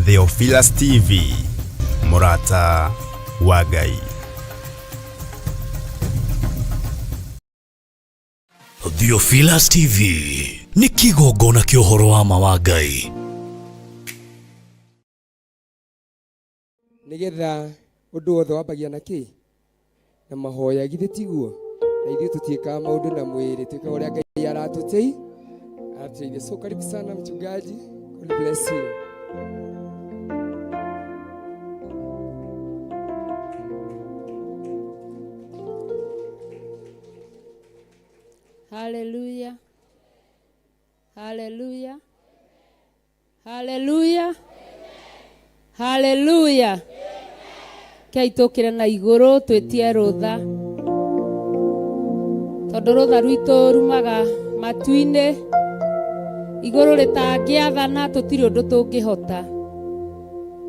Theophilus TV, Murata wa Ngai. Theophilus TV nĩ kĩgongona kĩa ũhoro wa ma wa Ngai. Nigetha ũndũ wothe wambagia na kĩ? Na mahoya, githĩ tiguo? Na ithuĩ tũtiĩkaga maũndũ na mwĩrĩ, twĩkaga ũrĩa Ngai aratuteithia. So karibu sana mchungaji. God bless you. Hallelujah. Hallelujah. Hallelujah. Hallelujah. Kaitũkĩre na igũrũ twĩtie rũtha. Tondũ rũtha rwitũ rumaga matu-inĩ. Igũrũ rĩtangĩathana tũtirĩ ũndũ tũngĩhota.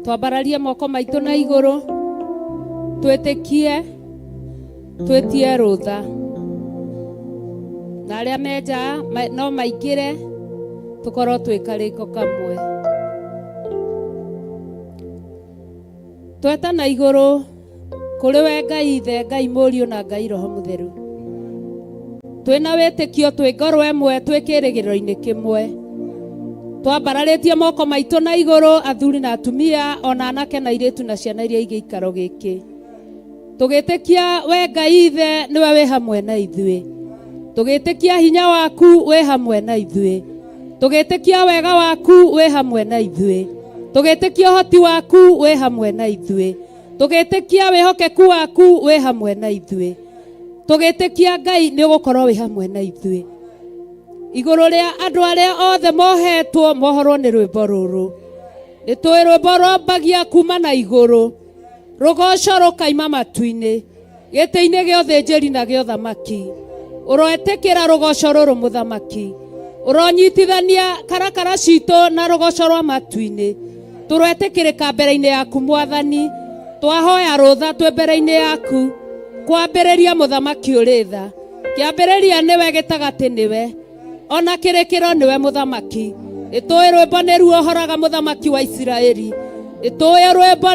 Twambararie moko maitũ na igũrũ. Twĩtĩkie. Twĩtie rũtha. Na arĩa menja no maingĩre tũkorwo twĩkarĩko kamwe. Tweta na igũrũ kũrĩ we Ngai Ithe, Ngai Mũriũ na Ngai Roho Mũtheru. Twĩna wĩtĩkio twĩ ngoro ĩmwe twĩkĩrĩgĩrĩro-inĩ kĩmwe. Twambararĩtie moko maitũ na igũrũ, athuri na atumia, ona anake na airĩtu na ciana iria igĩ ikaro gĩkĩ. Tũgĩtĩkia we Ngai Ithe nĩwe wĩ hamwe na ithuĩ. Tũgĩtĩkia hinya waku wĩ hamwe na ithuĩ. Tũgĩtĩkia wega waku wĩ hamwe na ithuĩ. Tũgĩtĩkia ũhoti waku wĩ hamwe na ithuĩ. Tũgĩtĩkia wĩhokeku waku wĩ hamwe na ithuĩ. Tũgĩtĩkia Ngai nĩ ũgũkorwo wĩ hamwe na ithuĩ. Igũrũ rĩa andũ arĩa othe mohetwo mohorwo nĩ rwĩmbo rũrũ. Nĩtũĩ rwĩmbo rwambagia kuma na igũrũ. Rũgoco rũkaima matu-inĩ. Gĩtĩ-inĩ gĩa ũthĩnjĩri na gĩa ũthamaki. Ũroetĩkĩra rũgoco rũrũ mũthamaki. Ũronyitithania karakara citũ na rũgoco rwa matu-inĩ. Tũroetĩkĩrĩka mbere-inĩ yaku Mwathani. Twahoya rũtha twĩ mbere-inĩ yaku. Kwambĩrĩria mũthamaki ũrĩ tha. Kĩambĩrĩria nĩwe, gĩtagatĩ nĩwe, ona kĩrĩkĩro nĩwe mũthamaki. Nĩtũĩ rwĩmbo nĩruo ũhoraga mũthamaki wa Isiraeli. Nĩtũĩ rwĩmbo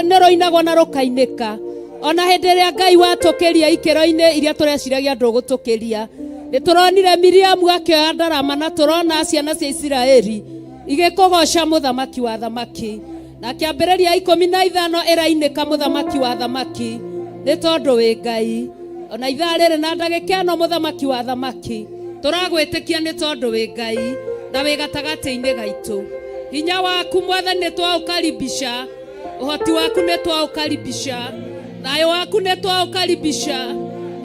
nĩrũinagwo na rũkainĩka. Ona hĩndĩ ĩrĩa Ngai watũkĩria ikĩro-inĩ iria tũreciragia ndũgũtũkĩria. Nĩtũronire Miriamu akĩoya ndarama na tũrona ciana cia Isiraeli igĩkũgoca mũthamaki wa thamaki. Na kĩambĩrĩria 15 ĩrainĩka mũthamaki wa thamaki. Nĩ tondũ wĩ Ngai. Ona ithaa rĩrĩ na ndagĩka ĩno mũthamaki wa thamaki. Tũragwĩtĩkia nĩ tondũ wĩ Ngai na wĩ gatagatĩ-inĩ gaitũ. Hinya waku Mwathani nĩ twaũkaribisha. Ũhoti waku nĩ twaũkaribisha. Thayũ waku nĩ twaũkaribisha.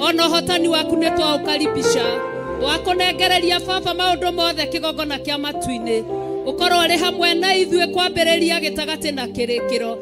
Ona ũhotani waku nĩ twaũkaribisha. Twakũnengereria Baba maũndũ mothe kĩgongona kĩa matu-inĩ. Ũkorwo ũrĩ hamwe na ithuĩ kwambĩrĩria gĩtagatĩ na kĩrĩkĩro.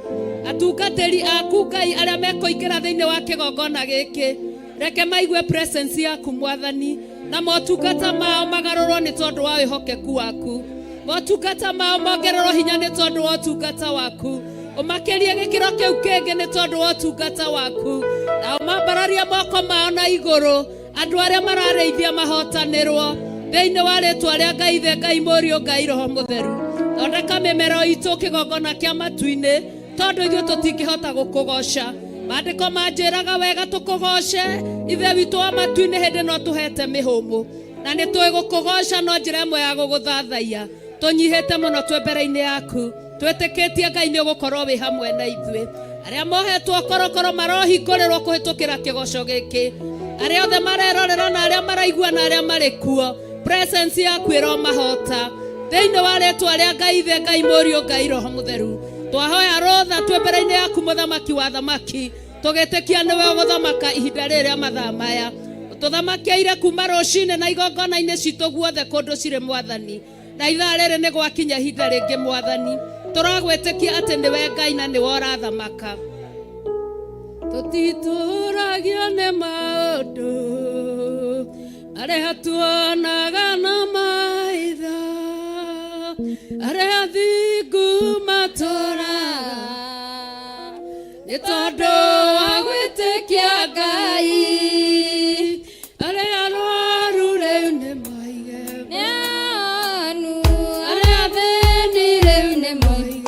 Atungatĩri aku Ngai arĩa mekũingĩra thĩinĩ wa kĩgongona gĩkĩ. Reke maigue presence yaku Mwathani. Na motungata mao magarũrwo nĩ tondũ wa wĩhokeku waku. Motungata mao mongererwo hinya nĩ tondũ wa ũtungata waku. Ũmakĩrie gĩkĩro kĩu kĩngĩ nĩ tondũ wa ũtungata waku. Na ũmambararia moko mao na igũrũ. Andũ arĩa mararĩithia mahotanĩrwo. Thĩinĩ wa rĩtwa rĩa Ngai Ithe, Ngai Mũriũ, Ngai Roho Mũtheru. Thondeka mĩmero itũ kĩgongona kĩa matu-inĩ. Tondũ ithuĩ tũtingĩhota gũkũgoca. Maandĩko manjĩraga wega tũkũgoce. Ithe witũ wa matu-inĩ hĩndĩ no tũhete mĩhũmũ. Na nĩ tũĩ gũkũgoca no njĩra ĩmwe ya gũgũthathaiya. Tũnyihĩte mũno twĩ mbere-inĩ yaku. Twĩtĩkĩtie Ngai nĩ ũgũkorwo wĩ hamwe na ithuĩ. Arĩa mohetwo korokoro marohingũrĩrwo kũhĩtũkĩra kĩgoco gĩkĩ. Arĩa othe marerorera na arĩa maraigua na arĩa marĩ kuo. Presence yaku ĩromahota. Thĩinĩ wa rĩtwa rĩa Ngai Ithe, Ngai Mũriũ, Ngai Roho Mũtheru. Twahoya rũtha twĩ mbere-inĩ yaku mũthamaki wa thamaki. Tũgĩtĩkia nĩwe ũgũthamaka ihinda rĩrĩa mathaa maya. Tũthamakiire kuma rũcinĩ na igongona-inĩ citũ guothe kũndũ cirĩ Mwathani. Na ithaa rĩrĩ nĩ gwakinya ihinda rĩngĩ Mwathani. Tũragwĩtĩkia atĩ nĩwe Ngai na nĩwe ũrathamaka. Tũtitũragio nĩ maũndũ arĩa tuonaga na maitho, arĩa athingu matũũraga nĩ tondũ wa gwĩtĩkia Ngai. Arĩa arũaru rĩu nĩ maige, arĩa athĩni rĩu nĩ maige.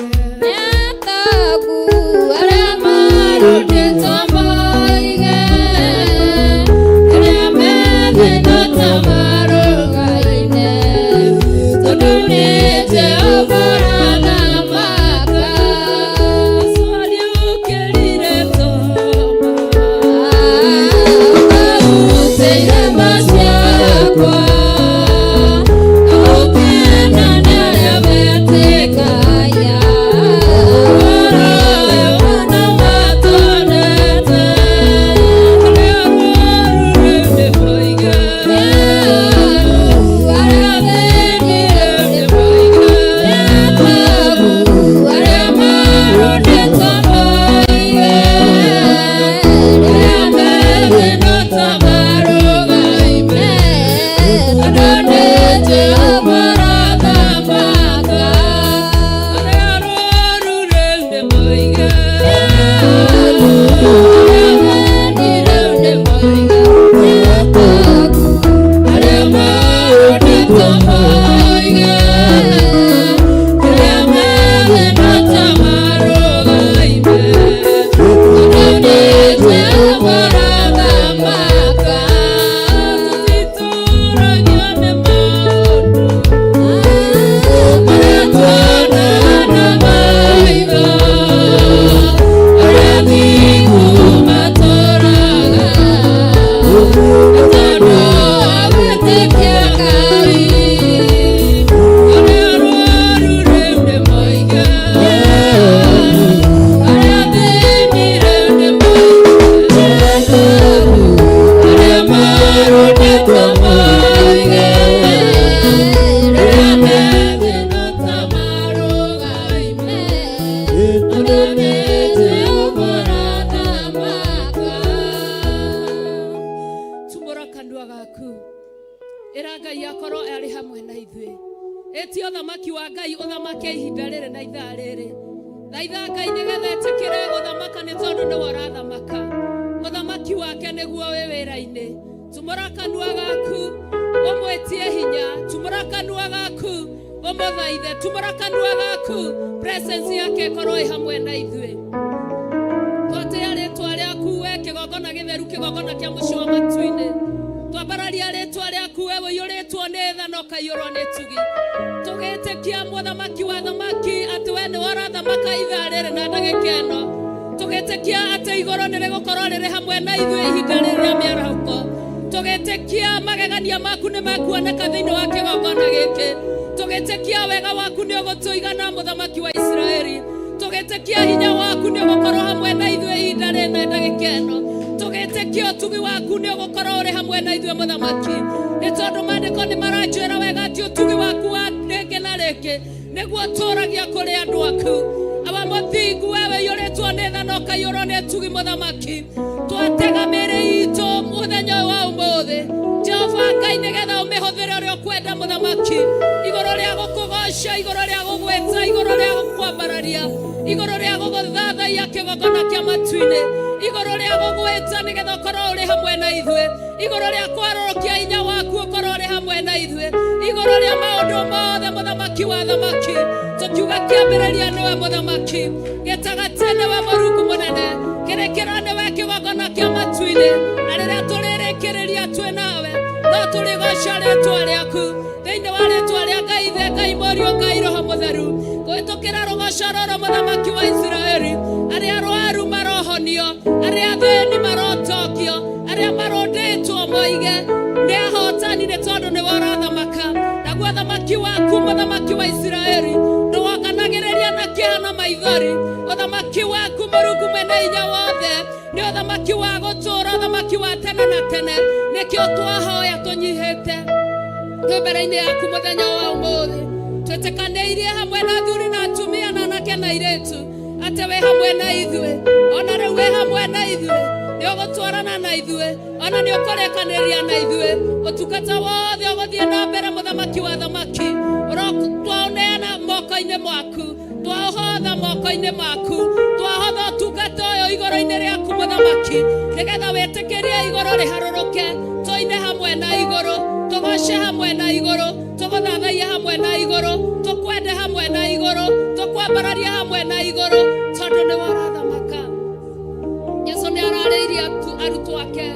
arutwo ake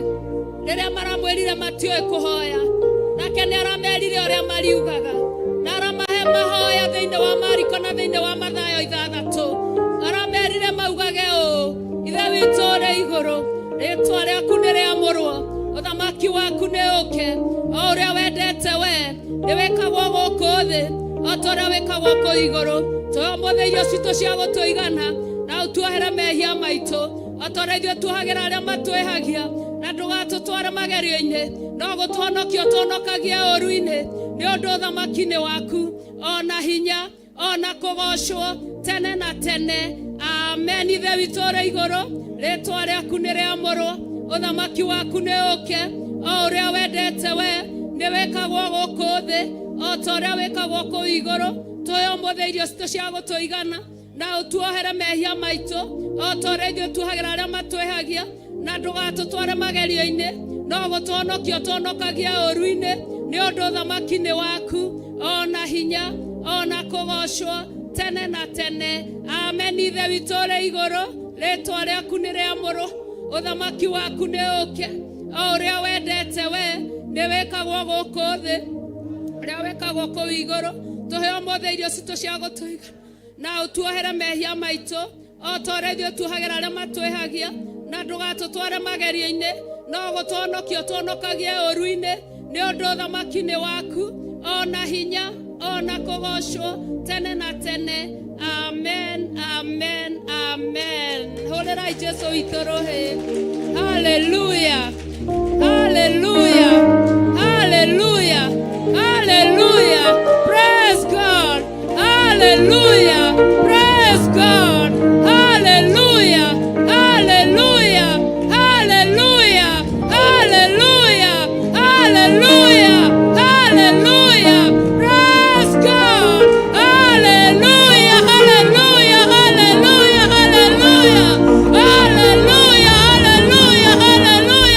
riria maramwirire matioe kuhoya nake ni aramerire uria mariugaga na aramahe mahoya thiini wa Mariko na thiini wa Mathayo 6 aramerire maugage ithe witu uri iguru ritwa riaku ni riamurwo uthamaki waku ni uke o uria wendete we ni wikagwo guku thi o ta uria wikagwo ku iguru tuombothe irio citu cia gutuigana na utuohere mehia maitu o ta uria ithuĩ tuohagira aria matwehagia na ndugatutware magerio-ini no gutuhonokia tuhonokagia ũru-ini ni undu uthamaki-ini waku ona hinya ona kugocwo tene na tene amen. Ithe witu uri iguru ritwa riaku ni riamurwo uthamaki waku ni uke o uria wendete we ni wikagwo guku thi o ta uria wikagwo ku iguru tuombothe irio citu cia gutuigana na utuohere mehia maitu o ta uria ithuĩ tuohagira aria matwehagia na ndugatutware magerio-ini no gutuhonokia tuhonokagia ũru-ini ni undu uthamaki-ini waku ona hinya ona kugocwo tene na tene amen. Ithe witu uri iguru ritwa riaku ni riamurwo uthamaki waku ni uke o uria wendete we ni wikagwo guku thi uria wikagwo ku iguru tuheombothe irio citu cia gutuiga na utuohere mehia maitu o ta uria ithuĩ tuohagira aria matwehagia na ndugatutware magerio-ini no gutuhonokia tuhonokagia ũru-ini ni undu uthamaki-ini waku ona hinya ona kugocwo tene na tene amen amen amen. Hũrĩrai Jesu witũ rũhĩ. Hallelujah hallelujah hallelujah hallelujah praise God hallelujah praise God hallelujah hallelujah hallelujah hallelujah hallelujah hallelujah praise God hallelujah hallelujah hallelujah hallelujah hallelujah hallelujah hallelujah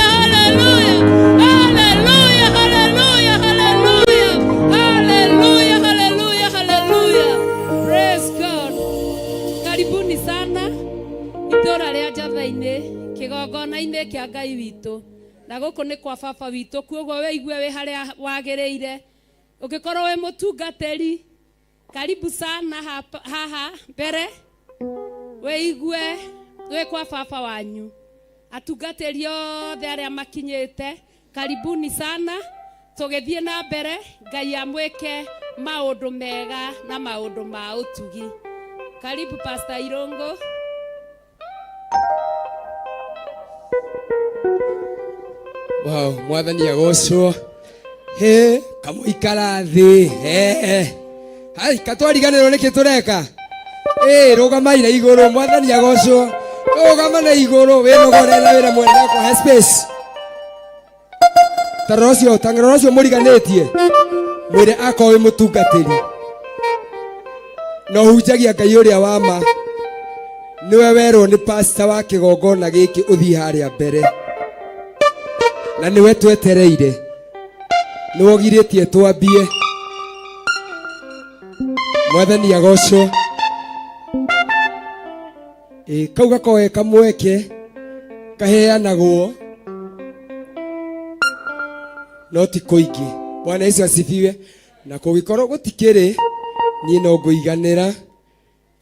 hallelujah hallelujah hallelujah hallelujah hallelujah praise God. Karibuni sana itura ria Njatha-ini kigongona-ini kia Ngai witu na guku ni kwa baba witu kuoguo we igue we haria wagiriire ugikorwo we mutungateri karibu sana haha mbere we igue we kwa baba wanyu atungateri othe aria makinyite karibuni sana tugithie na mbere Ngai amwike maundu mega na maundu ma utugi. Karibu Pastor Irongo. Wow, mwathani agocwo he kamuikara thi hai katwariganirwo niki tureka rugamai na iguru mwathani agocwo rugama na iguru winogore na wira mwenda kwa space tangrocio muriganitie mwire akowe mutungatiri no hunjagia Ngai uria wa ma niwe werwo ni pastor wa kigongona giki uthi haria mbere na niwe twetereire niwe ogiritie twambie mwathani agocwo kau gakoe kamweke kaheanagwo no ti kuingi. Bwana Yesu asifiwe. Na kugikorwo gutikiri nie no nguiganira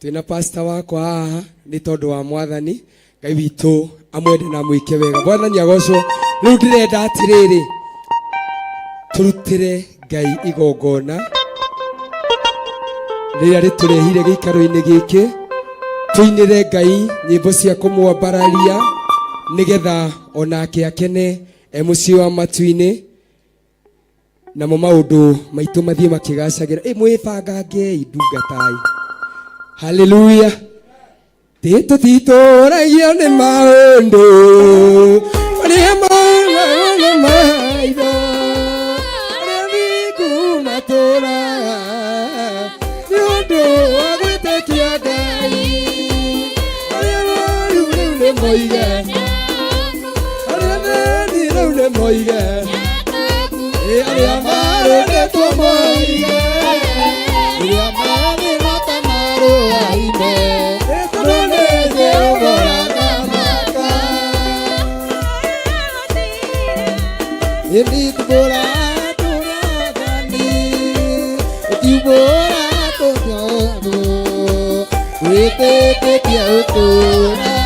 twina pastor wakwa haha ni tondu wa mwathani Ngai witu amwende na mwike wega. Mwathani agocwo. Riu ndirenda atiriri turutire Ngai igongona riria riturehire giikaro-ini giki tuinire Ngai nyimbo cia kumwambararia nigetha onake akene mucii wa matu-ini namo maundu maitu mathie makigacagira mwibangange ndungatai. Hallelujah. Tutitũragio nĩ maũndũ marĩa maũndũ maitho marĩa thingu matũraga nĩ ũndũ wa gwĩtĩkia Ngai arĩa moru rĩu nĩ moige arĩa thĩni rĩu nĩ moige arĩa marũgĩtwo moige arĩa marĩ mata marũaine Tibora totomu Wete tiautura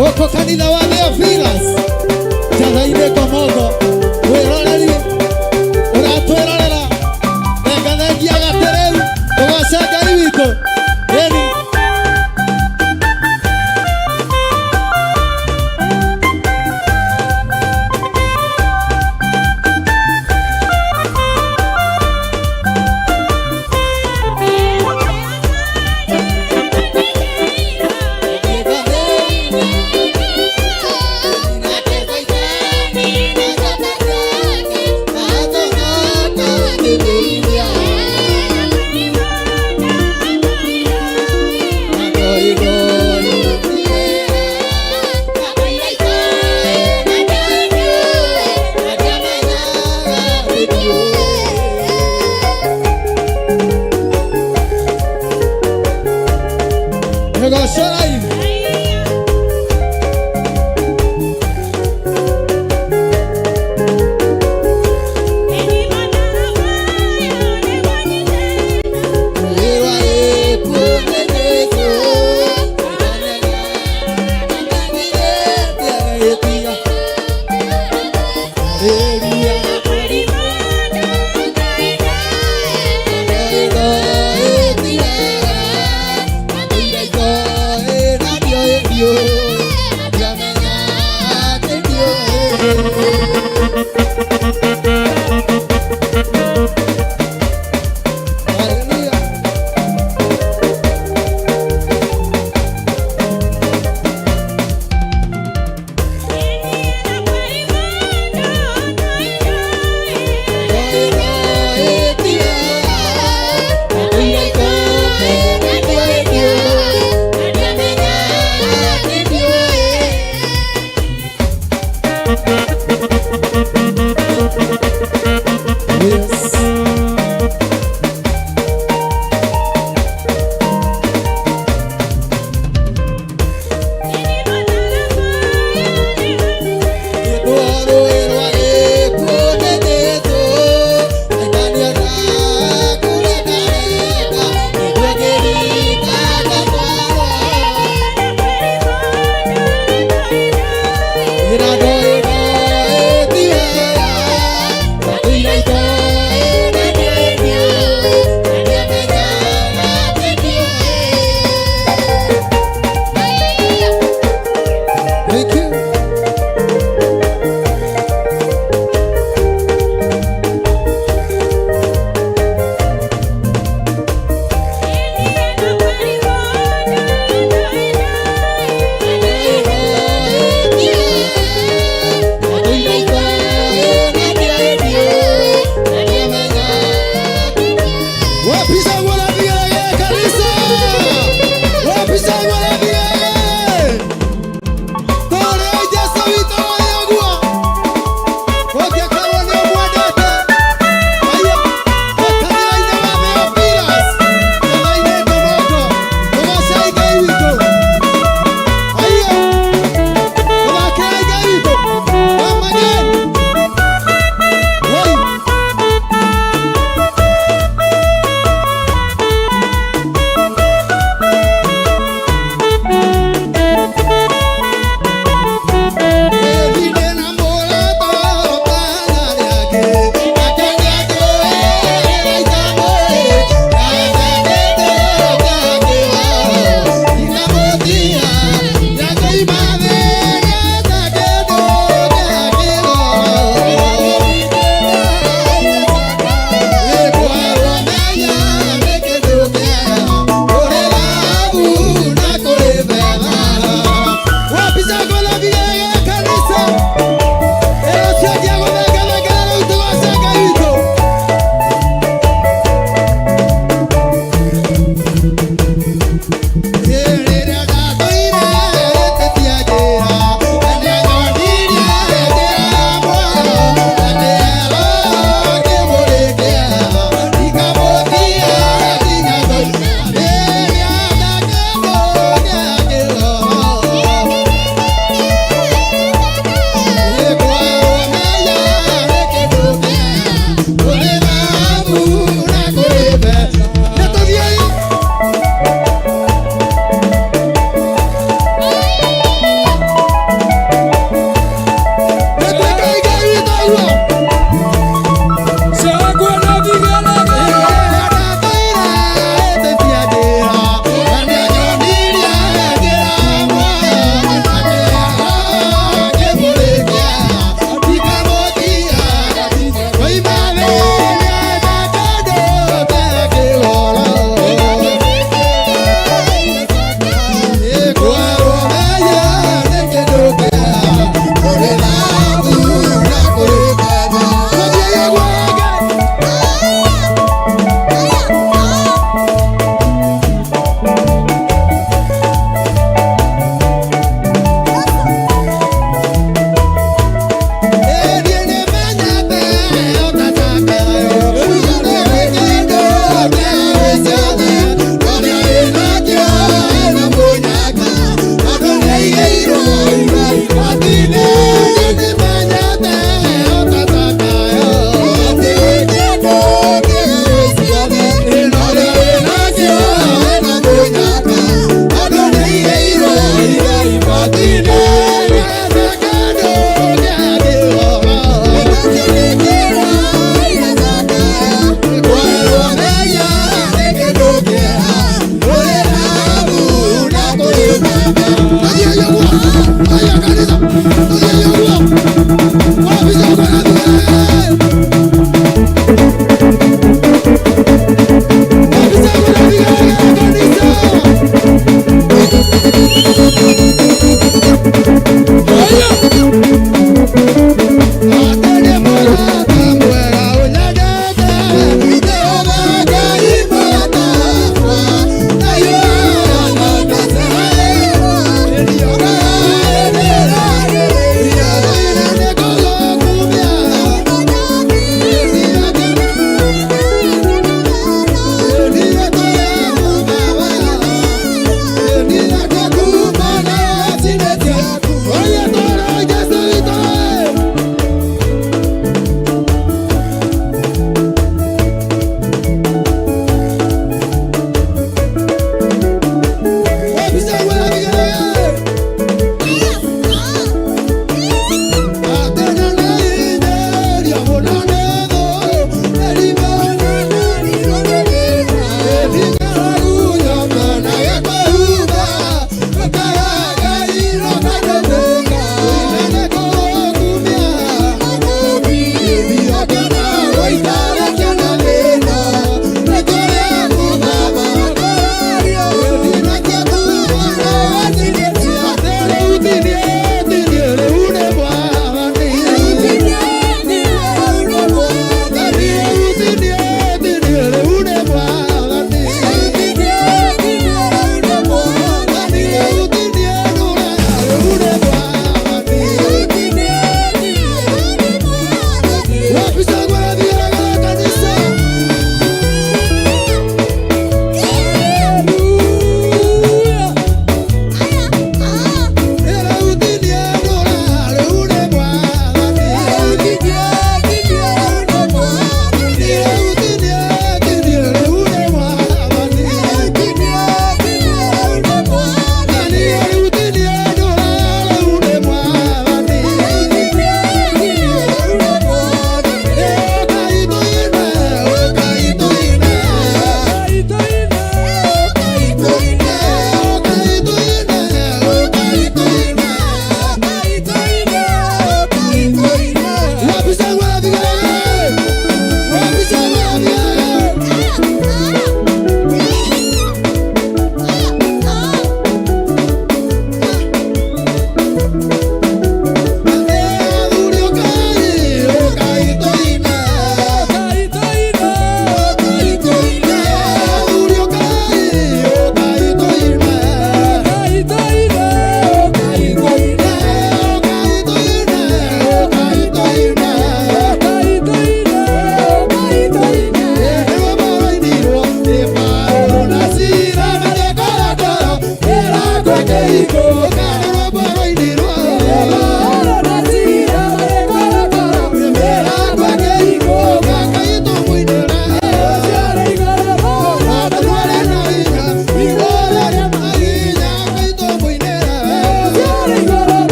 Gũkũ kanitha wa Theophilus njatha-inĩ Komogo wĩroreri ũratwĩrorera renga thengia gatĩrĩu ũgoce Ngai witũ ĩni Yeah.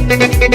Glory,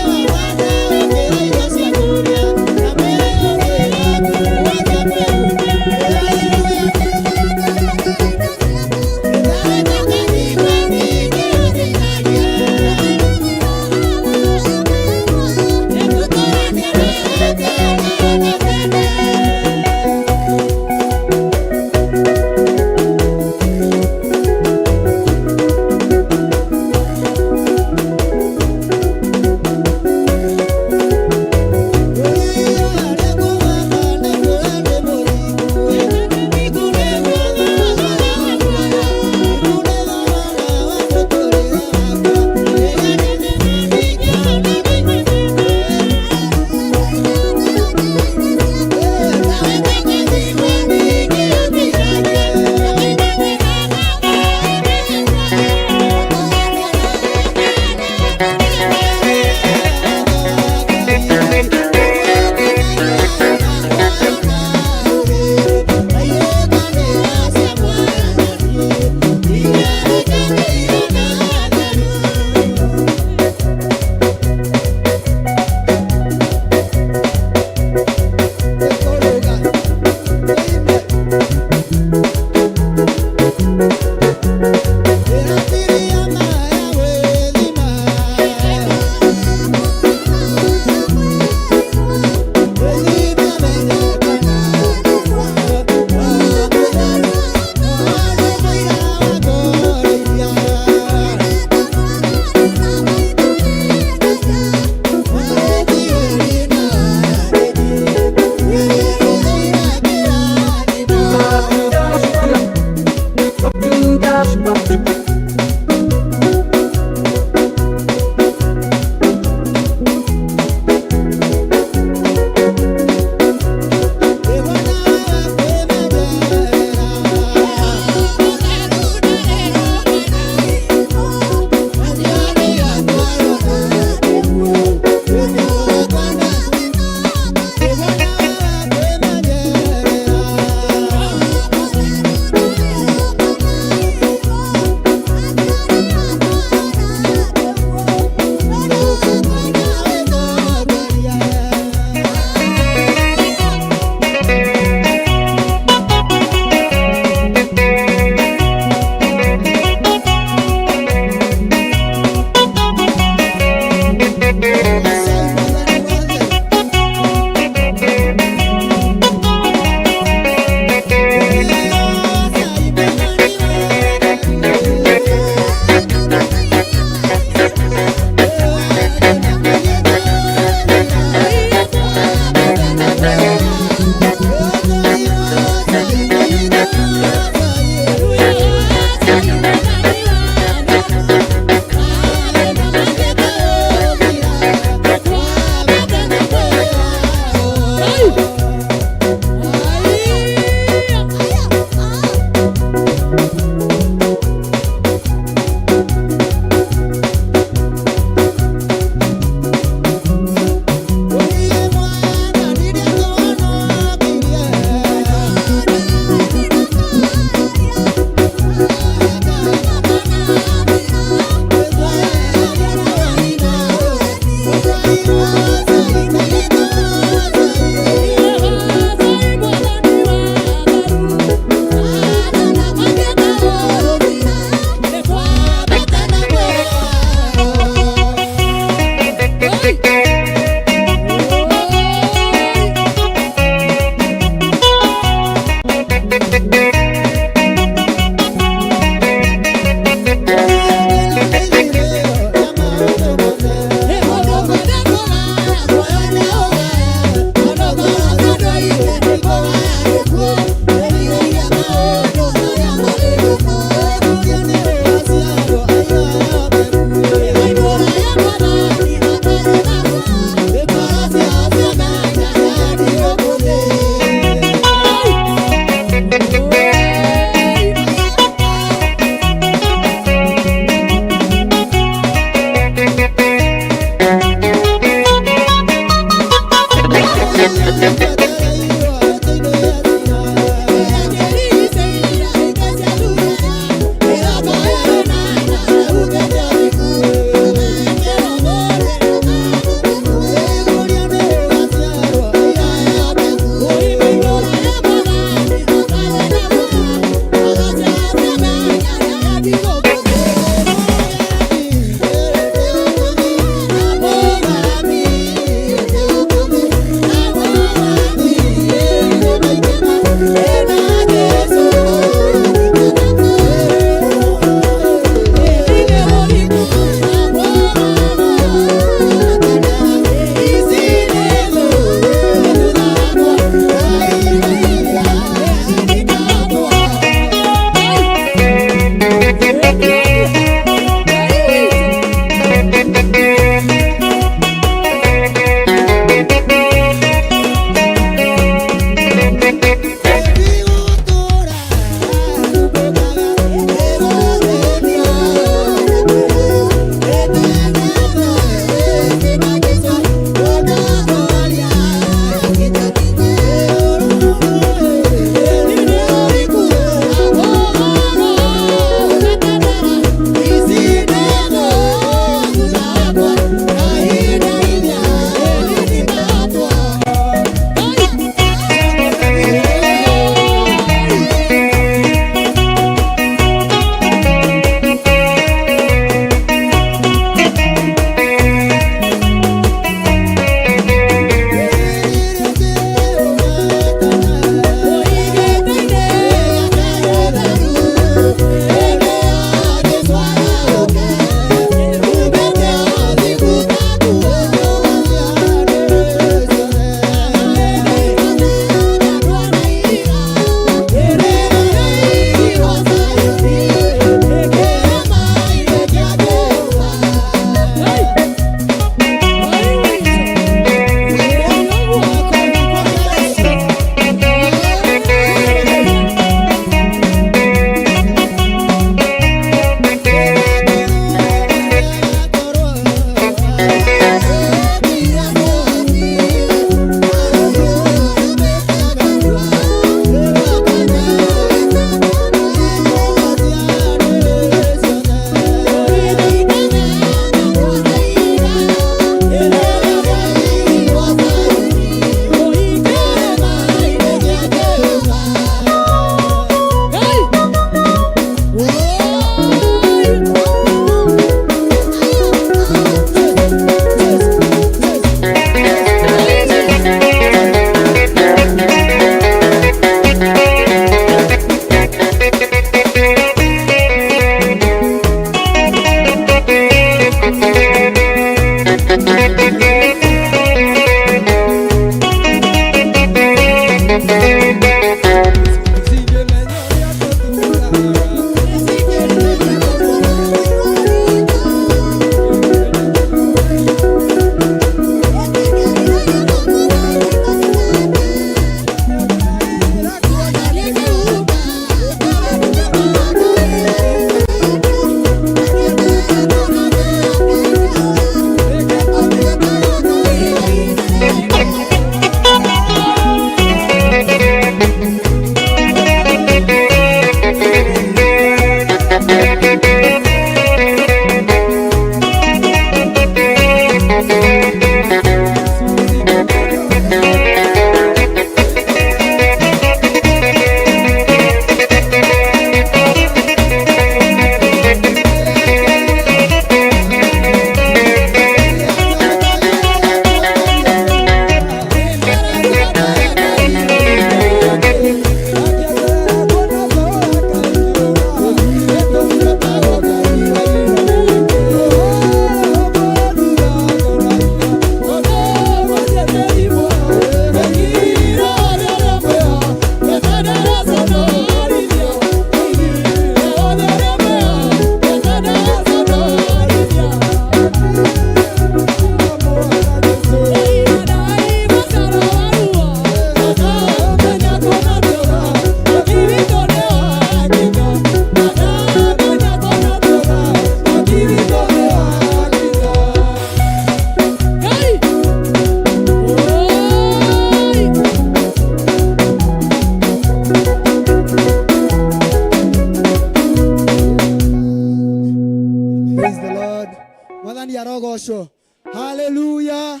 Mwathani arogocwo. Haleluya.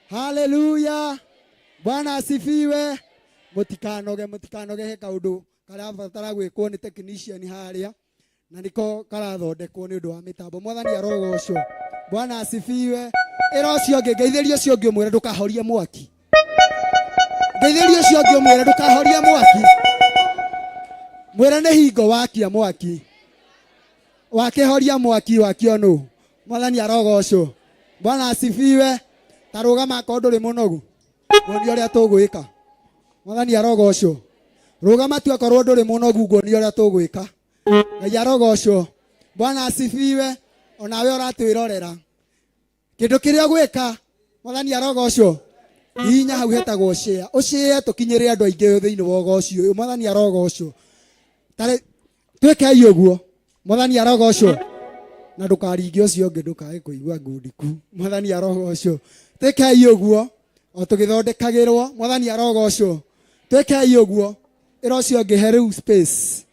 Haleluya. Bwana asifiwe. Mutikanoge he kaundu karabatara gwikwo ni technician haria na niko karathondekwo ni undu wa mitambo. Mwathani arogocwo. Bwana asifiwe. Iracio ngeithĩrio cio ngĩ mwĩre ndukahorie mwaki. Ngeithĩrio cio ngĩ mwĩre ndukahorie mwaki. Mwĩre nĩ hingo wakia mwaki. Wakihoria mwaki wakio no. Mwathani arogocwo. Bwana asifiwe. Tarugama ko nduri munogu. Ngoni uria tugwika. Mwathani arogocwo. Rugama tu akorwo nduri munogu ngoni uria tugwika. Ngai arogocwo. Bwana asifiwe. Onawe uratwirorera. Kindu kiria gwika. Mwathani arogocwo. Hinya hau hetagwo share. Ushare tukinyire andu aingi thiini wa ugocio uyu. Mwathani arogocwo. Tare twekei uguo. Mwathani arogocwo. Na ndukaringe ucio ungi ndukae kuigua ngundiku. Mwathani arogocwo. Twekei uguo. O tugithondekagirwo. Mwathani arogocwo. Twekei uguo. Iracio ungi he riu space.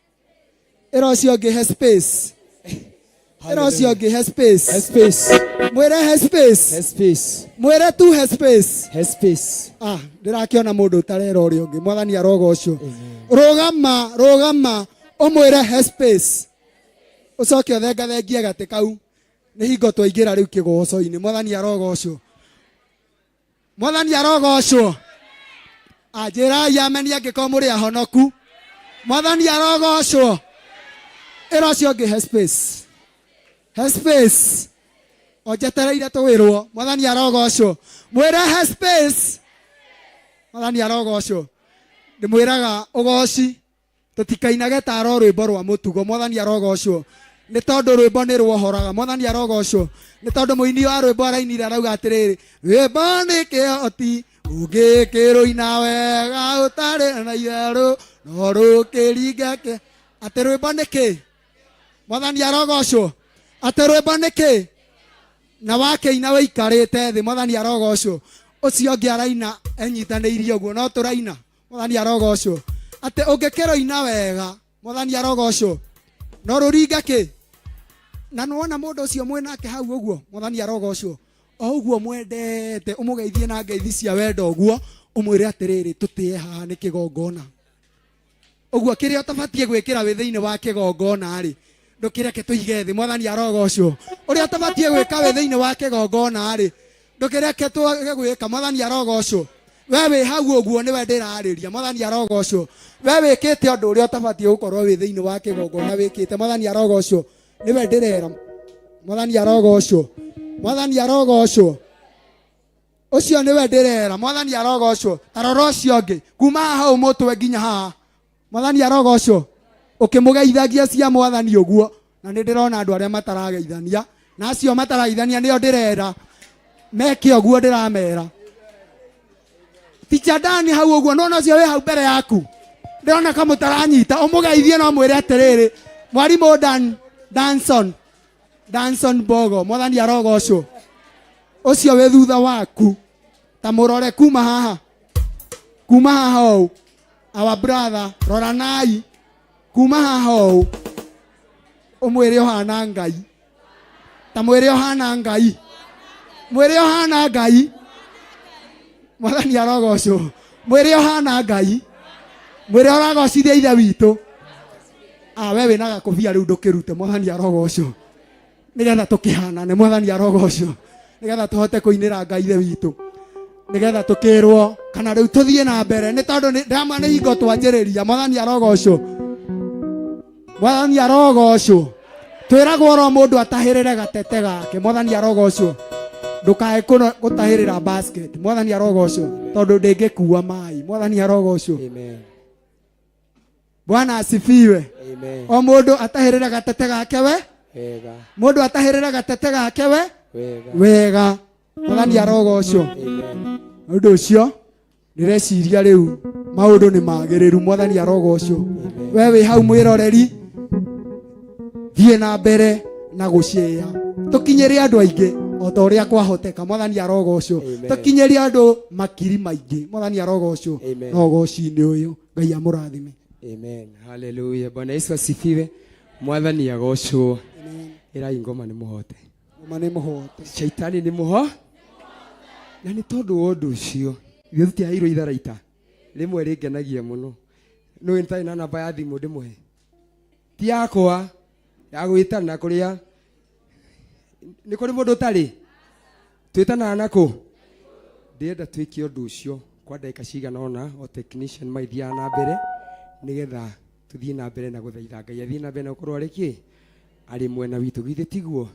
Iracio ungi he space. Iracio ungi he space. He space. Mwire he space. He space. Mwire tu he space. He space. Ndirakiona mundu tarera uri ungi. Mwathani arogocwo. Rugama umwire he space. Ucoke othengathengie gati kau. Ni hingo twaingira riu kigoco-ini. Mwathani arogocwo. Mwathani arogocwo. Ajira yameni angiko muri ahonoku. Mwathani arogocwo. Iracio ungi he space. He space. Ojetereire tuwirwo. Mwathani arogocwo. Mwire he space. Mwathani arogocwo. Ndimwiraga ugoci tutikainage taro rwimbo rwa mutugo. Mwathani arogocwo. Ni tondu rwimbo ni rwohoraga. Mwathani arogocwo. Ni tondu muini wa rwimbo arainire arauga atiriri, rwimbo ni kihoti ungikirũina wega utari na itherũ no rũkĩringake. Ati rwimbo ni ki? Mwathani arogocwo. Ati rwimbo ni ki? Na wakĩina wĩikarĩte thĩ. Mwathani arogocwo. Ũcio ũngĩ araina enyitanĩirie ũguo no tũraina. Mwathani arogocwo. Ati ũngĩkĩrũina wega. Mwathani arogocwo. No rũringa ki? Na nuona mũndũ ũcio mwĩnake hau ũguo. Mwathani arogocwo. O ũguo mwendete ũmũgeithie na ngeithi cia wendo ũguo ũmwĩre atirĩrĩ tũtĩe haha nĩ kĩgongona. Ũguo kĩrĩa ũtabatie gwĩkĩra wĩ thĩinĩ wa kĩgongona rĩ ndũkĩreke tũige thĩ. Mwathani arogocwo. Ũrĩa ũtabatie gwĩka wĩ thĩinĩ wa kĩgongona rĩ ndũkĩreke twage gwĩka. Mwathani arogocwo. We wĩ hau ũguo nĩwe ndĩrarĩria. Mwathani arogocwo. We wĩkĩte ũndũ ũrĩa ũtabatie gũkorwo wĩ thĩinĩ wa kĩgongona wĩkĩte. Mwathani arogocwo. Nĩwe ndĩrera. Mwathani arogocwo. Mwathani arogocwo. Ucio niwe ndirera. Mwathani arogocwo. Tarora ucio ngi kuma haha umutwe nginya haha. Mwathani arogocwo. Ukimugeithagia cia Mwathani uguo na ni ndirona andu aria matarageithania na acio matarageithania nio ndirera meke uguo ndiramera. Ticha Dani hau uguo nona ucio we hau mbere yaku ndirona kamutaranyita umugeithie no mwire atiriri mwarimu Danson Bogo. Mwathani arogocwo. Ucio we thutha waku ta murore kuma haha o our brother roranai kuma haha o umwire ohana Ngai ta mwire ohana Ngai mwire ohana Ngai. Mwathani arogocwo. Mwire ohana Ngai mwire oragocithia ithe witu. We wina gakobia riu ndukirute. Mwathani arogocwo. Nigetha tukihanane. Mwathani arogocwo. Nigetha tuhote kuinira Ngai ithe witu. Nigetha tukirwo kana riu tuthie na mbere ni tondu ndama ni hingo twanjiriria. Mwathani arogocwo. Mwathani arogocwo. Twiragwo ro mundu atahirire gatete gake. Mwathani arogocwo. Ndukae gutahirira basket. Mwathani arogocwo tondu ndingikuua mai. Mwathani arogocwo. Amen. Bwana asifiwe. Amen. O mundu atahirira gatete gake we wega. Mundu atahirira gatete gake we wega. Mwathani arogocwo. Amen. Undu ucio ndireciria riu maundu ni magiriru. Mwathani arogocwo. We wi hau mwiroreri thie na mbere na gucea tukinyire andu aingi o ta uria kwahoteka. Mwathani arogocwo. Tukinyire andu makiri maingi. Mwathani arogocwo. No goci-ini uyu Ngai amurathime. Amen. Hallelujah. Bwana Yesu asifiwe. Mwathani agocwo. Amen. Ira ingoma ni muhote. mane muhote shaitani nĩ mũho na nĩ tondũ wa ũndũ ũcio ithuĩ tũtiaheirwo itharaita rĩmwe rĩngenagia mũno nũĩ nĩtarĩ na namba ya thimũ ndĩmũhe ti yakwa ya gwĩtana kũrĩa nĩ kũrĩ mũndũ ũtarĩ twĩtanaga nakũ ndĩrenda twĩke ũndũ ũcio kwa ndagĩka cigana ũna o technician maithiaga na mbere nĩgetha tuthiĩ na mbere na gũthaitha Ngai athiĩ na mbere na gũkorwo arĩ kĩ arĩ mwena witũ githĩ tiguo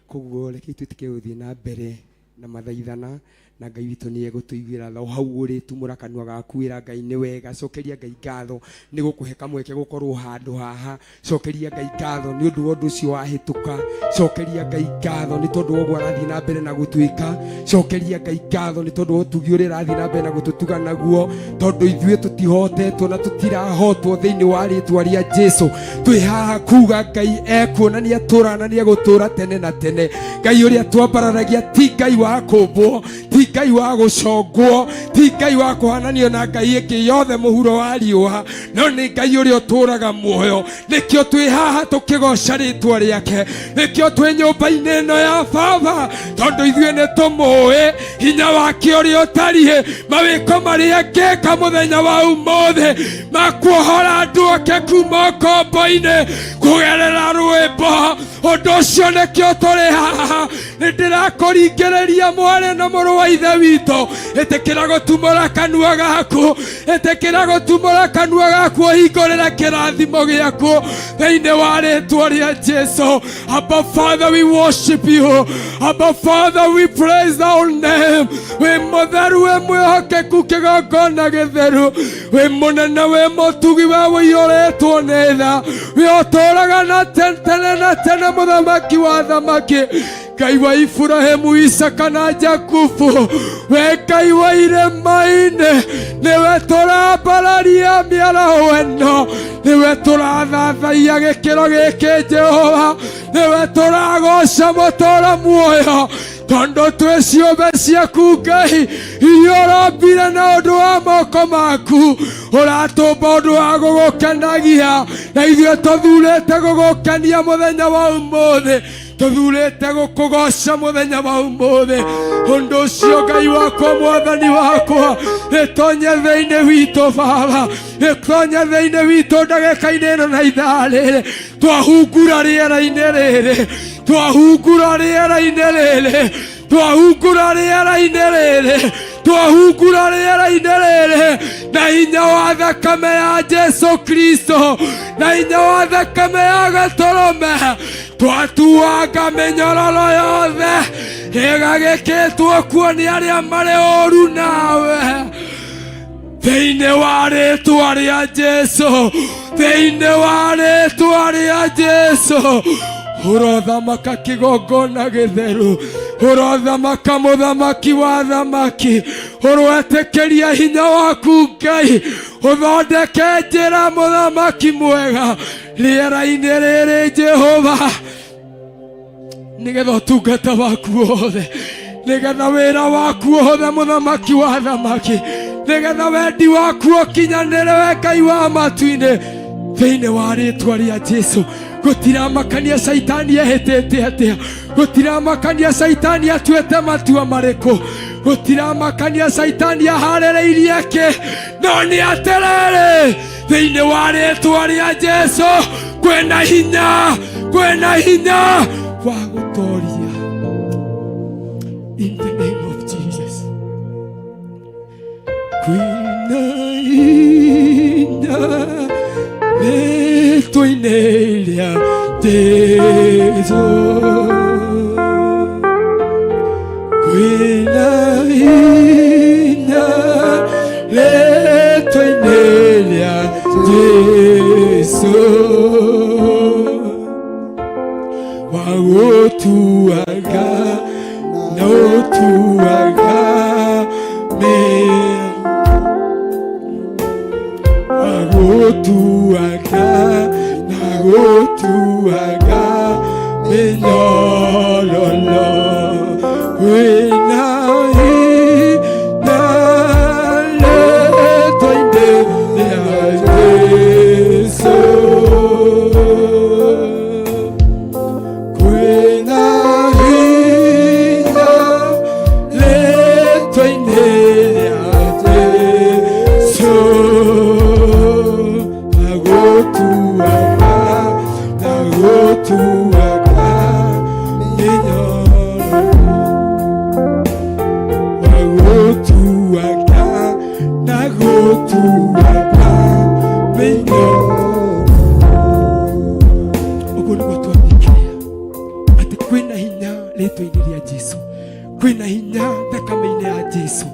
koguo reke twĩtĩke gũthiĩ na mbere na mathaithana na Ngai witũ nĩ egũtũiguĩra tha hau ũrĩ tumũra kanua gaku wĩra Ngai nĩ wega cokeria Ngai ngatho nĩ gũkũhe kamweke gũkorwo handũ haha cokeria Ngai ngatho nĩ ũndũ wa ũndũ ũcio wahĩtũka cokeria Ngai ngatho nĩ tondũ wa ũguo arathiĩ na mbere na gũtwĩka cokeria Ngai ngatho nĩ tondũ wa ũtugi ũrĩa arathiĩ na mbere na gũtũtuga naguo tondũ ithuĩ tũtihotetwo na tũtirahotwo thĩinĩ wa rĩĩtwa rĩa Jesũ twĩ haha kuga Ngai ekuonania atũra na nĩ egũtũra tene na tene Ngai ũrĩa twambararagia ti Ngai wa kũmbwo ti Ngai wa gũcongwo ti Ngai wa kũhananio na Ngai ĩngĩ yothe mũhuro wa riũa no nĩ Ngai ũrĩa ũtũraga muoyo nĩkĩo twĩ haha tũkĩgoca rĩĩtwa rĩake nĩkĩo twĩ nyũmba-inĩ ĩno ya Baba tondũ ithuĩ nĩ tũmũĩ hinya wake ũrĩa ũtariĩ mawĩko marĩa angĩka mũthenya wa ũmũthĩ makuohora andũ ake kuma ũkombo-inĩ kũgerera rwĩmbo ũndũ ũcio nĩkĩo tũrĩ haha nĩ ndĩrakũringĩrĩria mwarĩ na mũrũ wa ithe witũ ĩtĩkĩra gũtumũra kanua gaku ĩtĩkĩra gũtumũra kanua gaku ũhingũrĩre kĩrathimo gĩaku thĩinĩ wa rĩĩtwa rĩa Jesũ Abba Father we worship you Abba Father we praise thy name wĩ mũtheru wĩ mwĩhokeku kĩgongona gĩtheru wĩ mũnene wĩ mũtugi we wĩiyũrĩtwo nĩ tha wĩ ũtũũraga na tene na tene mũthamaki wa thamaki Ngai wa Iburahĩmu Isaka na Jakubu we Ngai wa irĩma-inĩ nĩwe tũrambararia mĩaraho ĩno nĩwe tũrathathaia gĩkĩro gĩkĩ Jehova nĩwe tũragoca mũtũũra muoyo tondũ twĩ ciũmbe ciaku Ngai iria ũrombire na ũndũ wa moko maku ũratũmba ũndũ wa gũgũkenagia na ithuĩ tũthurĩte gũgũkenia mũthenya wa ũmũthĩ tũthurĩte gũkũgoca mũthenya wa ũmũthĩ ũndũ ũcio Ngai wakwa mwathani wakwa ĩtonye thĩinĩ witũ Baba ĩtonye thĩinĩ witũ ndagĩka-inĩ ĩno na ithaa rĩrĩ twahungura rĩera-inĩ rĩrĩ twahungura rĩera-inĩ rĩrĩ twahungura rĩera-inĩ rĩrĩ twahungura rĩera-inĩ rĩrĩ na hinya wa thakame ya Jesũ Kristo na hinya wa thakame ya Gatũrũme twatuanga mĩnyororo yothe ĩgagĩkĩtwo kuo nĩ arĩa marĩ ũũru nawe thĩinĩ wa rĩĩtwa rĩa Jesũ thĩinĩ wa rĩĩtwa rĩa Jesũ ũrothamaka kĩgongona gĩtheru ũrothamaka mũthamaki wa thamaki ũrwetĩkĩria hinya waku Ngai ũthondeke njĩra mũthamaki mwega rĩera-inĩ rĩrĩ Jehova nĩgetha ũtungata waku wothe nĩgetha wĩra waku ũhũthe mũthamaki wa thamaki nĩgetha wendi waku ũkinyanĩre we Ngai wa matu-inĩ thĩinĩ wa rĩĩtwa rĩa Jesũ gũtiramakania caitani ehĩtĩte atĩa gũtiramakania caitani atuĩte matua marĩkũ gũtiramakania caitani aharĩrĩirie kĩ no nĩ atĩrĩrĩ thĩinĩ wa rĩĩtwa rĩa Jesũ kwĩna hinya wa gũtooria in the name of Jesus kwĩna hinya rĩĩtwa-inĩ rĩa Jesũ kwĩna hinya rĩĩtwa-inĩ rĩa Jesũ wa gũtuaga na ũtuaga gũtuaga na gũtuaga mĩnyororo wĩna hinya rĩĩtwa-inĩ rĩa Jesũ kwĩna hinya kwina hinya thakame-inĩ ya Jesu,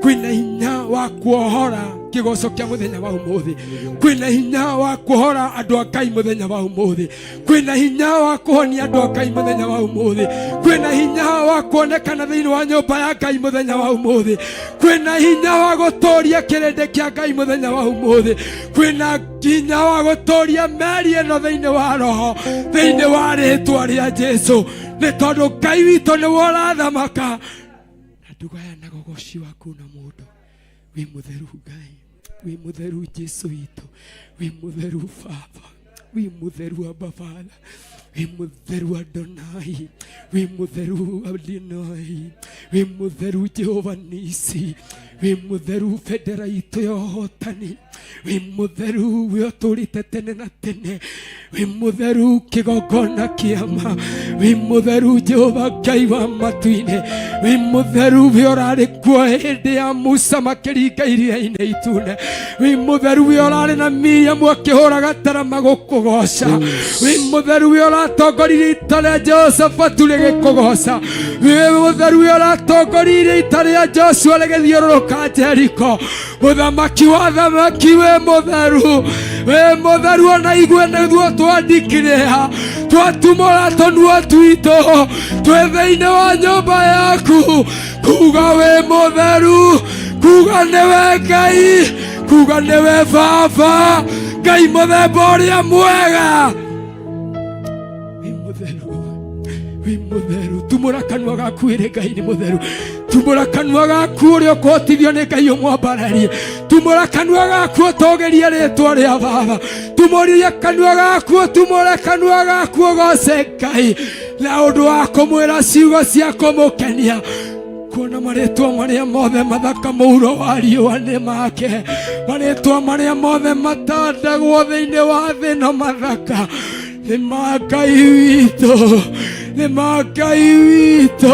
kwina hinya wa kuohora kigoco kia muthenya wa umuthi, kwina hinya wa kuohora andu a Ngai muthenya wa umuthi, kwina hinya wa kuhonia andu a Ngai muthenya wa umuthi, kwina hinya wa kuonekana thiini wa nyumba ya Ngai muthenya wa umuthi, kwina hinya wa guturia kirindi kia Ngai muthenya wa umuthi, kwina hinya wa guturia meri ino thiini wa roho, thiini wa ritwa ria Jesu, ni tondu Ngai witu ni worathamaka na ndugaya na gogoci waku na mundu. Wi mutheru Ngai, wi mutheru Jesu witu, wi mutheru Baba, wi mutheru Abba Father, wi mutheru Adonai, wi mutheru Adonai, wi mutheru Jehova Nisi, wi mutheru Federa itu ya hotani, wi mutheru wi oturite tene na tene, wi mutheru kigogona kiama, wi mutheru Jehova Ngai wa matu-ini, wi mutheru wi orari kuo hindi ya Musa makiringa iria-ini itune, wi mutheru wi orari na Miriamu akihuraga tarama gukugoca, wi mutheru wi oratongoririe ita ria Jehoshafatu rigikugoca, wi mutheru wi oratongoririe ita ria Joshua rigithiururuka Jeriko, muthamaki wa thamaki wi mutheru ona igwe niguo twandikiria twatumura tonua twitu twi thiini wa nyumba yaku kuga wi mutheru, kuga niwe Ngai, kuga niwe Baba, Ngai muthemba uria mwega. Wi mutheru, tumura kanua gaku iri Ngai ni mutheru, tumura kanua gaku uri ukotithio ni Ngai umwambararie, tumura kanua gaku utogerie ritwa ria Baba, tumurie kanua gaku, tumure kanua gaku ugoce Ngai na undu wa kumwira ciugo cia kumukenia, kuona maritwa maria mothe mathaka muuro wa riua ni make, maritwa maria mothe matandagwo thiini wa thĩ no mathaka ni ma Ngai witu, ni ma Ngai witu.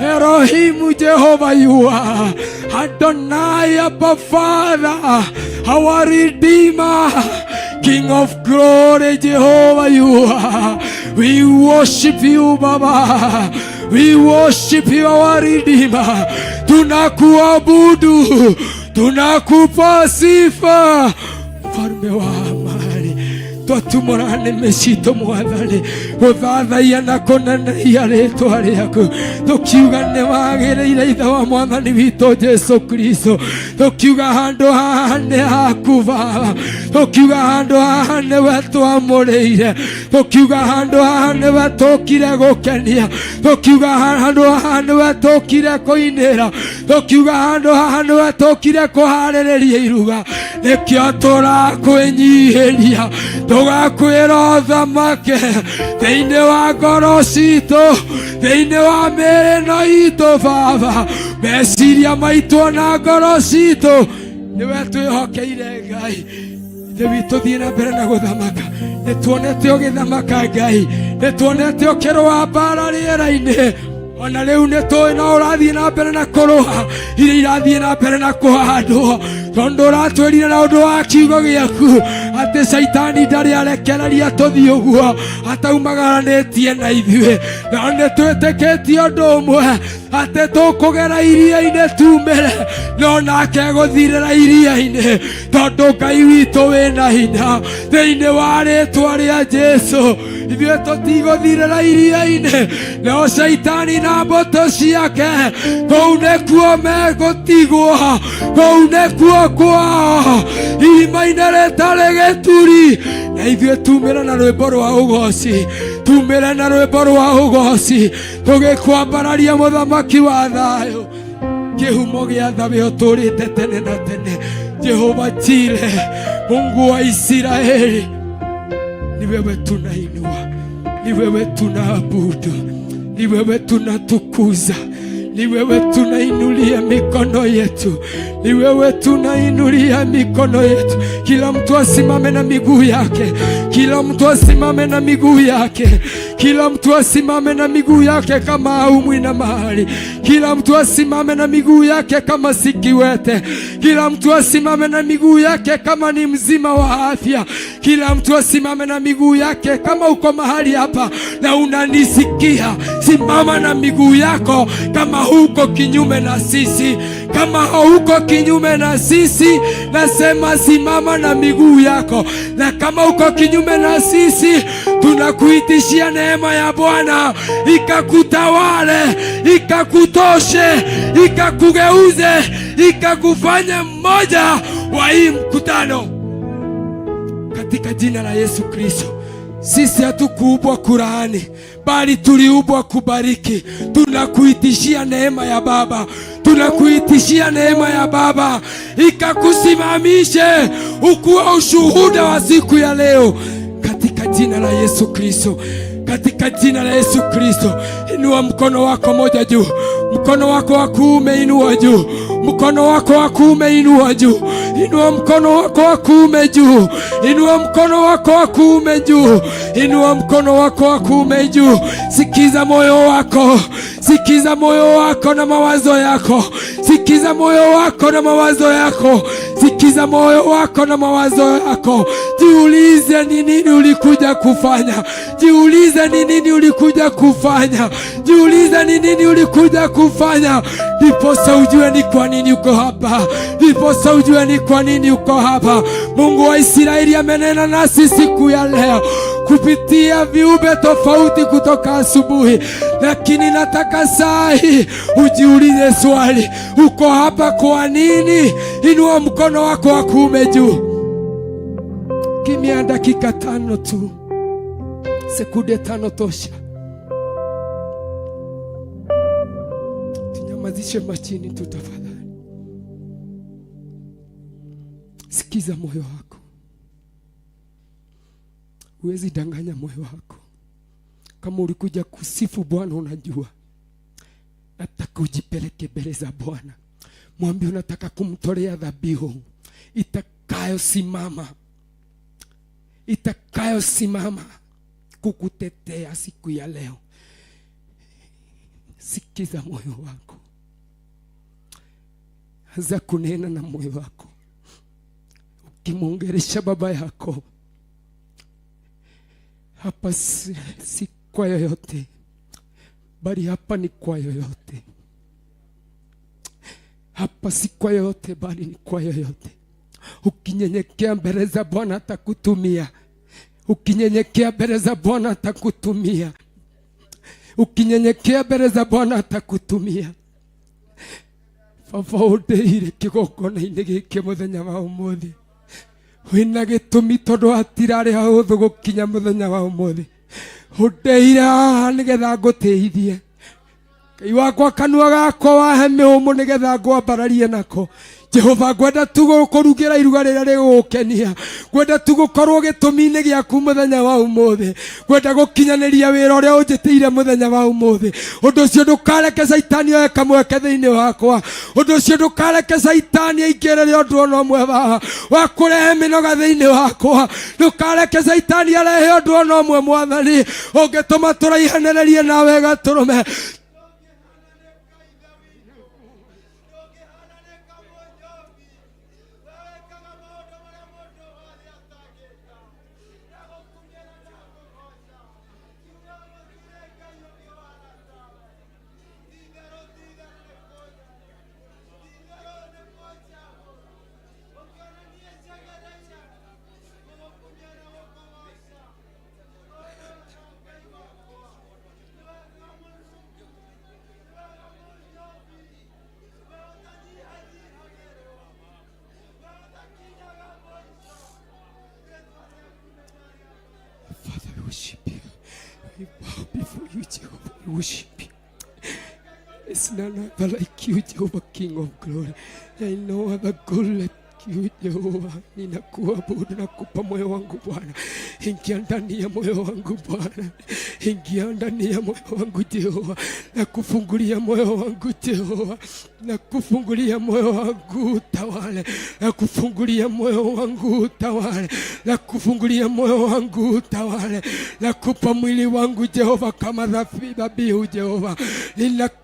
Erohimu Jehova you are, Adonai Abba Father, our Redeemer, King of glory Jehovah you are. We worship you Baba, we worship you our Redeemer. Tunakuabudu, tunakupa sifa, mfalme wa amani. Twatumurane mecito mwathani guthathaia na kunenehia ritwa riaku, tukiuga ni wagiriire ithe wa mwathani witu Jesu Kristo, tukiuga handu haha ni haku Baba, tukiuga handu haha niwe twamuriire, tukiuga handu haha niwe tukire gukenia, tukiuga handu haha niwe tukire kuinira, tukiuga handu haha niwe tukire kuhaririria iruga, nikio turakwenyihiria tugakwira uthamake thiini wa ngoro citu, thiini wa mirino itu Baba, meciria maitu na ngoro citu niwe twihokeire Ngai. Ithe witu thie na mbere na guthamaka, nituonete ugithamaka Ngai, nituonete ukirwa mbara riera-ini, ona riu nitui na urathie na mbere na kuruha iria irathie na mbere na kuhandwo, tondu uratwirire na undu wa kiugo giaku ati Saitani ndari arekereria tuthie uguo ataumagaranitie na ithuĩ, na nitwitikitie undu umwe ati tukugera iria-ini tumire, no nake guthirira iria-ini, tondu Ngai witu wina hinya thiini wa ritwa ria Jesu. Ithuĩ tutiguthirira iria-ini, no Saitani na mboto ciake kũu nĩkuo megũtigwo, kũu nĩkuo kwao irima-inĩ rĩtarĩ gĩturi. Na ithuĩ tumĩre na rwĩmbo rwa ũgooci, tumĩre na rwĩmbo rwa ũgooci tũgĩkwambararia mũthamaki wa thayũ, kĩhumo gĩa thabe ũtũrĩte tene na tene. Jehova Jire, Mungu wa Israeli, ni wewe tunainua, ni wewe tunaabudu, ni wewe tunatukuza, ni wewe tunainulia mikono yetu, ni wewe tunainulia mikono yetu. Kila mtu asimame na miguu yake, kila mtu asimame na miguu yake, kila mtu asimame na miguu yake kama haumwi na mahali, kila mtu asimame na miguu yake kama si kiwete, kila mtu asimame na miguu yake kama ni mzima wa afya, kila mtu asimame na miguu yake kama uko mahali hapa na unanisikia. Simama na miguu yako kama huko kinyume na sisi. Kama hauko kinyume na sisi, nasema simama na miguu yako. Na kama uko kinyume na sisi, tunakuitishia neema ya Bwana ikakutawale, ikakutoshe, ikakugeuze, ikakufanya mmoja wa hii mkutano, katika jina la Yesu Kristo. Sisi hatukuubwa kulaani, bali tuliubwa kubariki. Tunakuitishia neema ya Baba, tunakuitishia neema ya Baba ikakusimamishe ukuwa ushuhuda wa siku ya leo, katika jina la Yesu Kristo, katika jina la Yesu Kristo. Inua mkono wako moja juu, mkono wako wa kuume inua juu, mkono wako wa kuume inua juu, inua mkono wako wa kuume juu, inua mkono wako wa kuume juu, inua mkono wako wa kuume juu. Sikiza moyo wako, sikiza moyo wako na mawazo yako, sikiza moyo wako na mawazo yako, sikiza moyo wako na mawazo yako. Jiulize ni nini ulikuja kufanya, jiulize ni nini ulikuja kufanya, jiulize ni nini ulikuja kufanya. Ndiposa ujue ni kwa nini uko hapa, ndiposa ujue ni kwa nini uko hapa. Mungu wa Israeli amenena nasi siku ya leo kupitia viumbe tofauti kutoka asubuhi, lakini nataka saa hii ujiulize swali, uko hapa kwa nini? Inua mkono wako wa kuume juu. Kimya dakika 5 tu, sekunde 5 tosha. Tunyamazishe machini tu tafadhali. Sikiza moyo wako. Huwezi danganya moyo wako. Kama ulikuja kusifu Bwana, unajua nataka ujipeleke mbele za Bwana. Mwambie unataka kumtolea dhabihu itakayosimama kukutetea siku ya leo. Sikiza moyo wako, anza kunena na moyo wako, ukimwongelesha baba yako. Hapa si kwa yoyote, bali hapa ni kwa yoyote. Hapa si kwa yoyote, bali ni kwa yoyote. Ukinyenyekea mbele za Bwana atakutumia. Ukinyenyekea mbele za Bwana atakutumia. Ukinyenyekea mbele za Bwana atakutumia. Baba ũndeire kĩgongona-inĩ gĩkĩ mũthenya wa ũmũthĩ. Wĩna gĩtũmi tondũ hatirarĩ hahũthũ gũkinya mũthenya wa ũmũthĩ. Ũndeire haha nĩgetha ngũteithie. Ngai wakwa, kanua gakwa wahe mĩhũmũ nĩgetha ngwambararie nako. Jehova, ngwenda tu gũkũrugĩra iruga rĩrĩa rĩgũgũkenia, ngwenda tu gũkorwo gĩtũmi-inĩ gĩaku mũthenya wa ũmũthĩ, ngwenda gũkinyanĩria wĩra ũrĩa ũnjĩtĩire mũthenya wa ũmũthĩ. Ũndũ ũcio ndũkareke Saitani oe kamweke thĩinĩ wakwa, ũndũ ũcio ndũkareke Saitani aingĩrĩre ũndũ ona ũmwe wa kũrehe mĩnoga thĩinĩ wakwa, ndũkareke Saitani arehe ũndũ ona ũmwe Mwathani ũngĩtũma tũraihanĩrĩrie nawe gatũrũme. Worship you. We bow before you, Jehovah. We worship you. There's none other like you, Jehovah, King of glory. There is no other God like you, Jehovah. Ninakuabudu na kupa moyo wangu Bwana. Ingia ndani ya moyo wangu Bwana. Ingia ndani ya moyo wangu Jehova. Na kufungulia moyo wangu Jehova. Na kufungulia moyo wangu tawale. Na kufungulia moyo wangu tawale. Na kufungulia moyo wangu tawale. Na kupa mwili wangu Jehova kama dhabihu Jehova.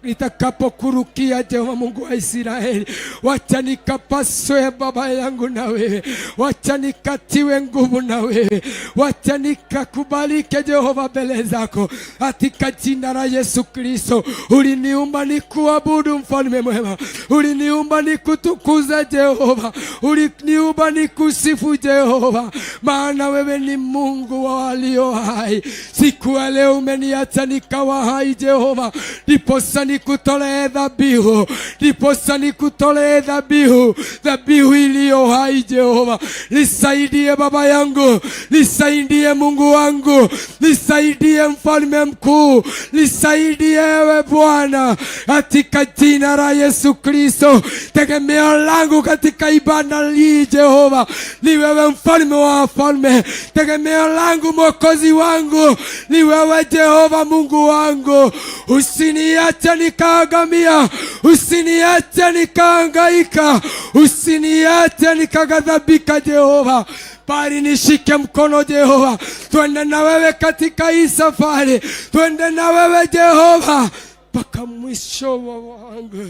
Nitakapokurukia Jehova Mungu wa Israeli, wacha nikapaswe Baba yangu na wewe, wacha nikatiwe nguvu na wewe, wacha nikakubalike Jehova mbele zako. wako katika jina la Yesu Kristo. Uliniumba nikuabudu mfalme mwema, uliniumba nikutukuza Jehova, uliniumba nikusifu Jehova, maana wewe ni Mungu wa walio hai. Siku ya leo umeniacha nikawa hai Jehova, ndiposa nikutolee dhabihu, ndiposa nikutolee dhabihu, dhabihu iliyo hai Jehova. Nisaidie Baba yangu, nisaidie Mungu wangu, nisaidie mfalme mkuu, nisaidie ewe Bwana katika jina la Yesu Kristo. Tegemeo langu katika ibada hii Jehova ni wewe mfalme wa wafalme, tegemeo langu mwokozi wangu ni wewe Jehova Mungu wangu. Usiniache nikaangamia, usiniache nikaangaika, usiniache nikaghadhabika Jehova, bali nishike mkono Jehova, twende na wewe katika hii safari, twende na wewe Jehova mpaka mwisho wangu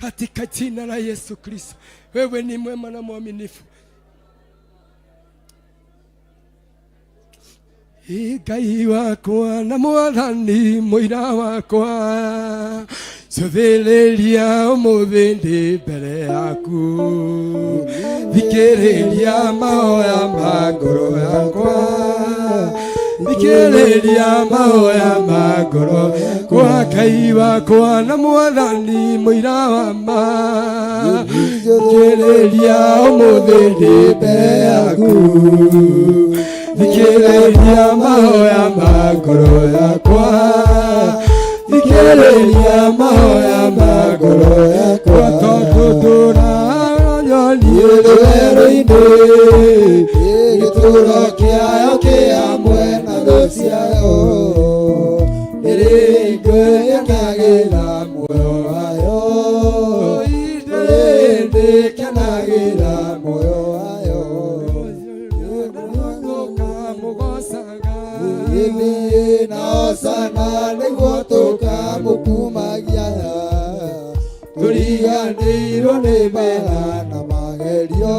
katika jina la Yesu Kristo. Wewe ni mwema na mwaminifu. Ngai wakwa na mwathani muira wakwa, cũthĩrĩria ũmũthĩ ndĩ mbere yaku, thikĩrĩria mahoya ma ngoro yakwa, thikĩrĩria mahoya ma ngoro yakwa. Ngai wakwa na mwathani muira wa ma, thikĩrĩria ũmũthĩ ndĩ mbere yaku, thikĩrĩria mahoya ma ngoro yakwa, thikĩrĩria mahoya ma ngoro yakwa. Tondũ ndũranyoniĩ rũero-inĩ, gĩtũũro kĩayo kĩamwe na thũ ciayo, nĩrĩkenagĩra muoyo wayo, nĩrĩkenagĩra muoyo wayo. Na osana nĩguo tũkamũkumagia, tũriganĩirwo nĩ mbara na magerio,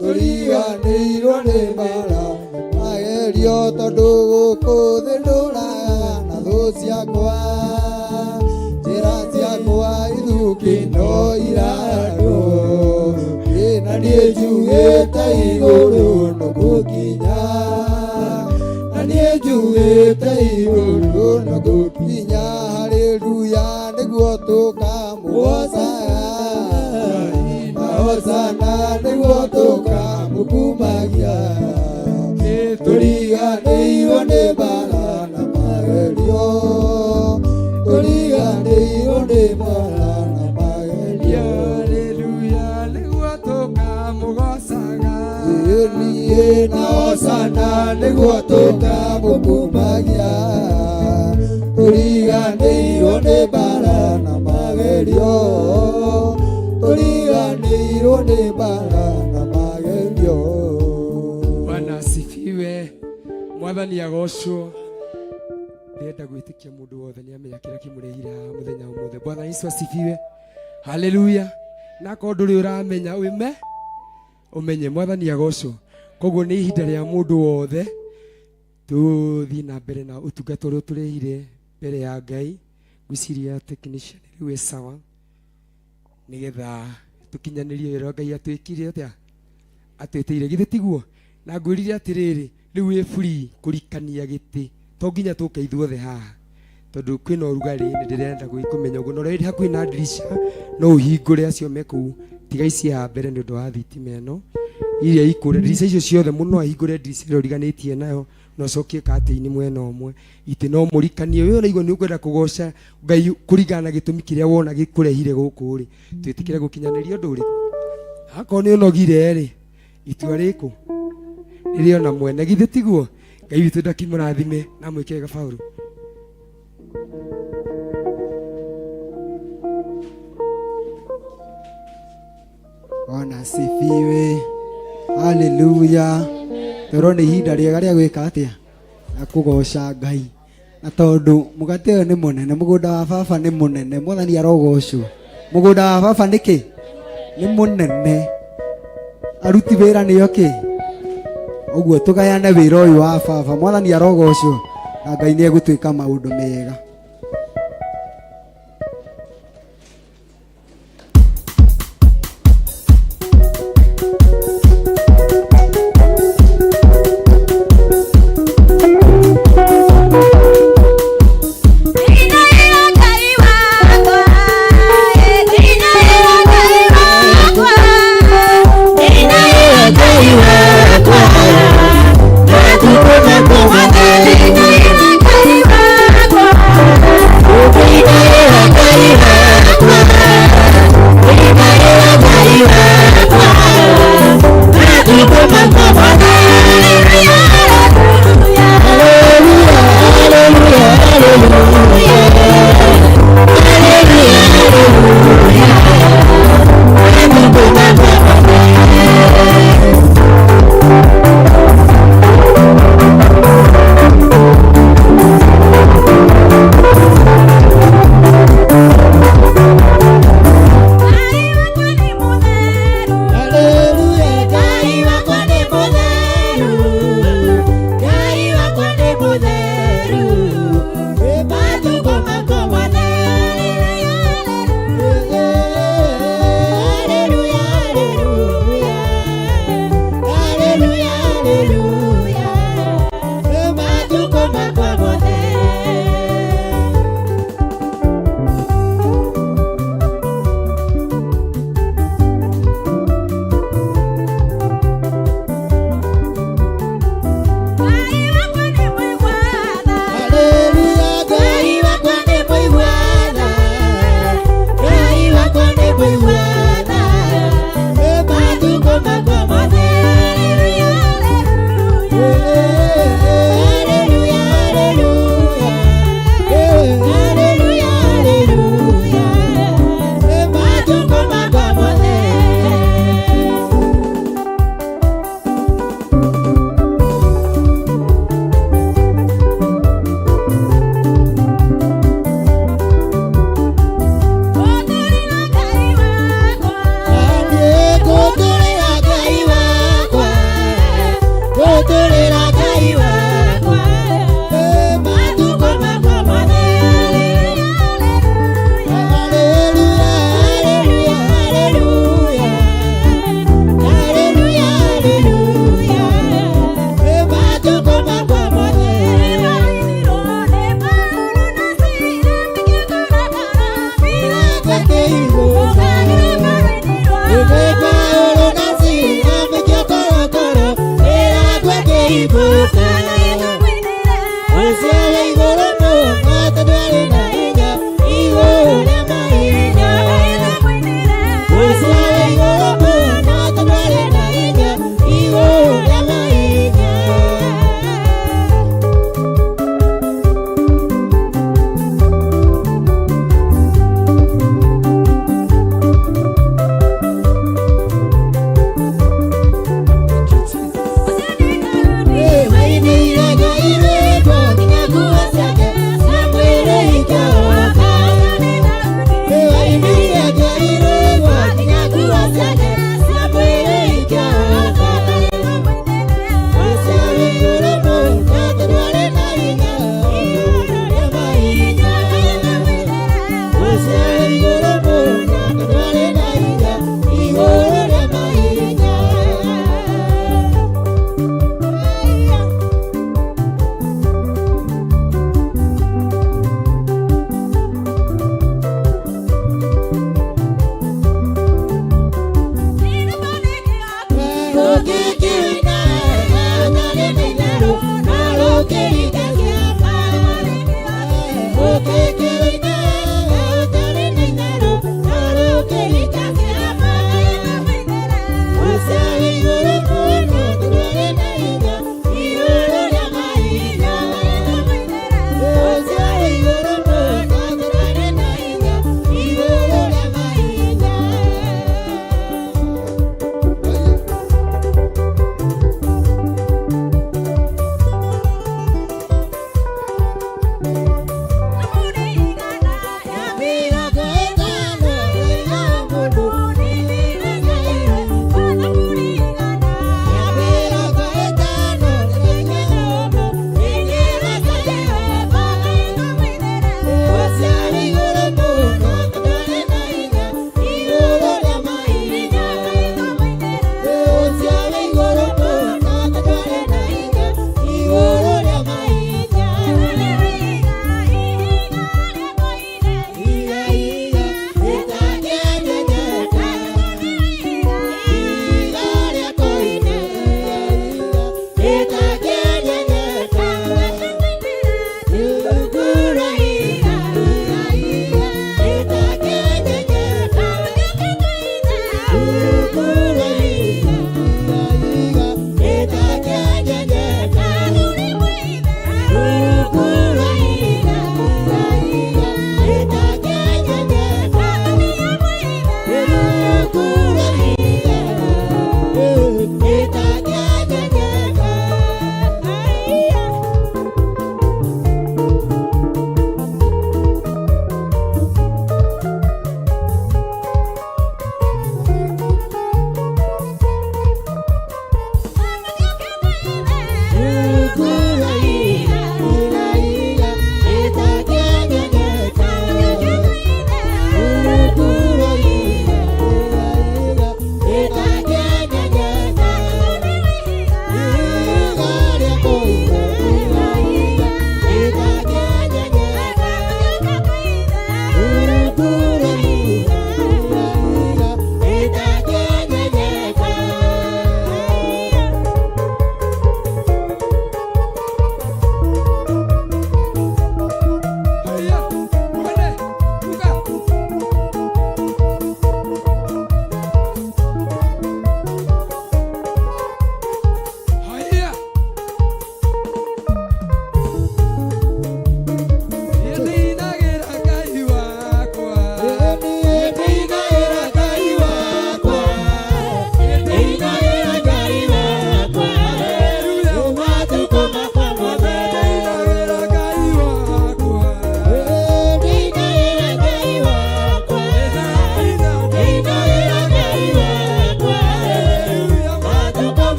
tũriganĩirwo nĩ mbara na magerio. Tondũ gũkũ thĩ ndũraga na thũ ciakwa, njĩra ciakwa ithũki no iraratwo, na niĩ njugĩte igũrũ no gũkinya, niĩ njugĩte igũrũ no gũkinya. Haleluya, nĩguo tũkamũgocaga, na hosana nĩguo tũkamũkumagia, tũriganĩirwo nĩ mbara na magerio, tũriganĩirwo nĩ mbara na magerio. Haleluya, nĩguo tũkamũgocaga, niĩ na hosana nĩguo tũkamũkumagia, tũriganĩirwo nĩ mbara na magerio, tũriganĩirwo nĩ mbara na magerio. Bwana asifiwe, mwathani agocwo. Ndĩrenda gwĩtĩkia mũndũ wothe nĩamenya kĩrĩa kĩmũrehire haha mũthenya ũmũthĩ. Bwana Yesu asifiwe, haleluya. Na korwo ndũrĩ ũramenya ũmenye mwathani agocwo. Koguo nĩ ihinda rĩa mũndũ wothe tũthiĩ na mbere na ũtungata ũrĩa tũrehire mbere ya Ngai. Ngwĩciria technician rĩu ĩ sawa, nĩgetha tũkinyanĩrie wĩra Ngai atwĩkire atĩa, atwĩtĩire githĩ tiguo. Na ngwĩrire atĩrĩrĩ, rĩu ĩ free kũrikania gĩtĩ, to nginya tũke ithuothe haha, tondũ kwĩna ũrugarĩ. Nĩndĩrenda kũmenya ũguo, na ũrĩa hakuhĩ na ndirisha no ũhingũre acio me kũu, tiga ici haha mbere nĩ ũndũ wa thitima ĩno iria ikũre. Ndirisha icio ciothe mũno ahingũre ndirisha ĩrĩa ũriganĩtie nayo, na ũcokie katĩ-inĩ mwena ũmwe. Itĩ no mũrikanie. Wĩ ũraigua nĩ ũkwenda kũgoca Ngai kũringana na gĩtũmi kĩrĩa wona gĩkũrehire gũkũ rĩ, twĩtĩkĩre gũkinyanĩria ũndũ ũrĩkũ. Akorwo nĩ ũnogire rĩ, itua rĩkũ rĩrĩ ona mwene, githĩ tiguo. Ngai witũ ndakĩmũrathime na mwĩkĩre gabaũrũ. Bwana asifiwe, haleluya. Tũrona ihinda rĩega rĩa gwĩka atĩa, na kũgoca Ngai. Na tondũ mũgate ũyũ nĩ mũnene, mũgũnda wa baba nĩ mũnene, mwathani arogocwo. Mũgũnda wa baba nĩ kĩ? Nĩ mũnene. Aruti wĩra nĩo kĩ? Ũguo tũgayane wĩra ũyũ wa baba, mwathani arogocwo. na Ngai nĩ egũtwĩka maũndũ mega.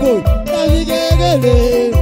boy na vigegele.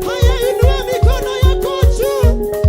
Haya, inua mikono yako juu.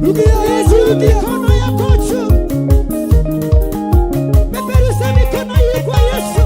rukia Yesu rukia mikono yako juu peperusha mikono hii kwa Yesu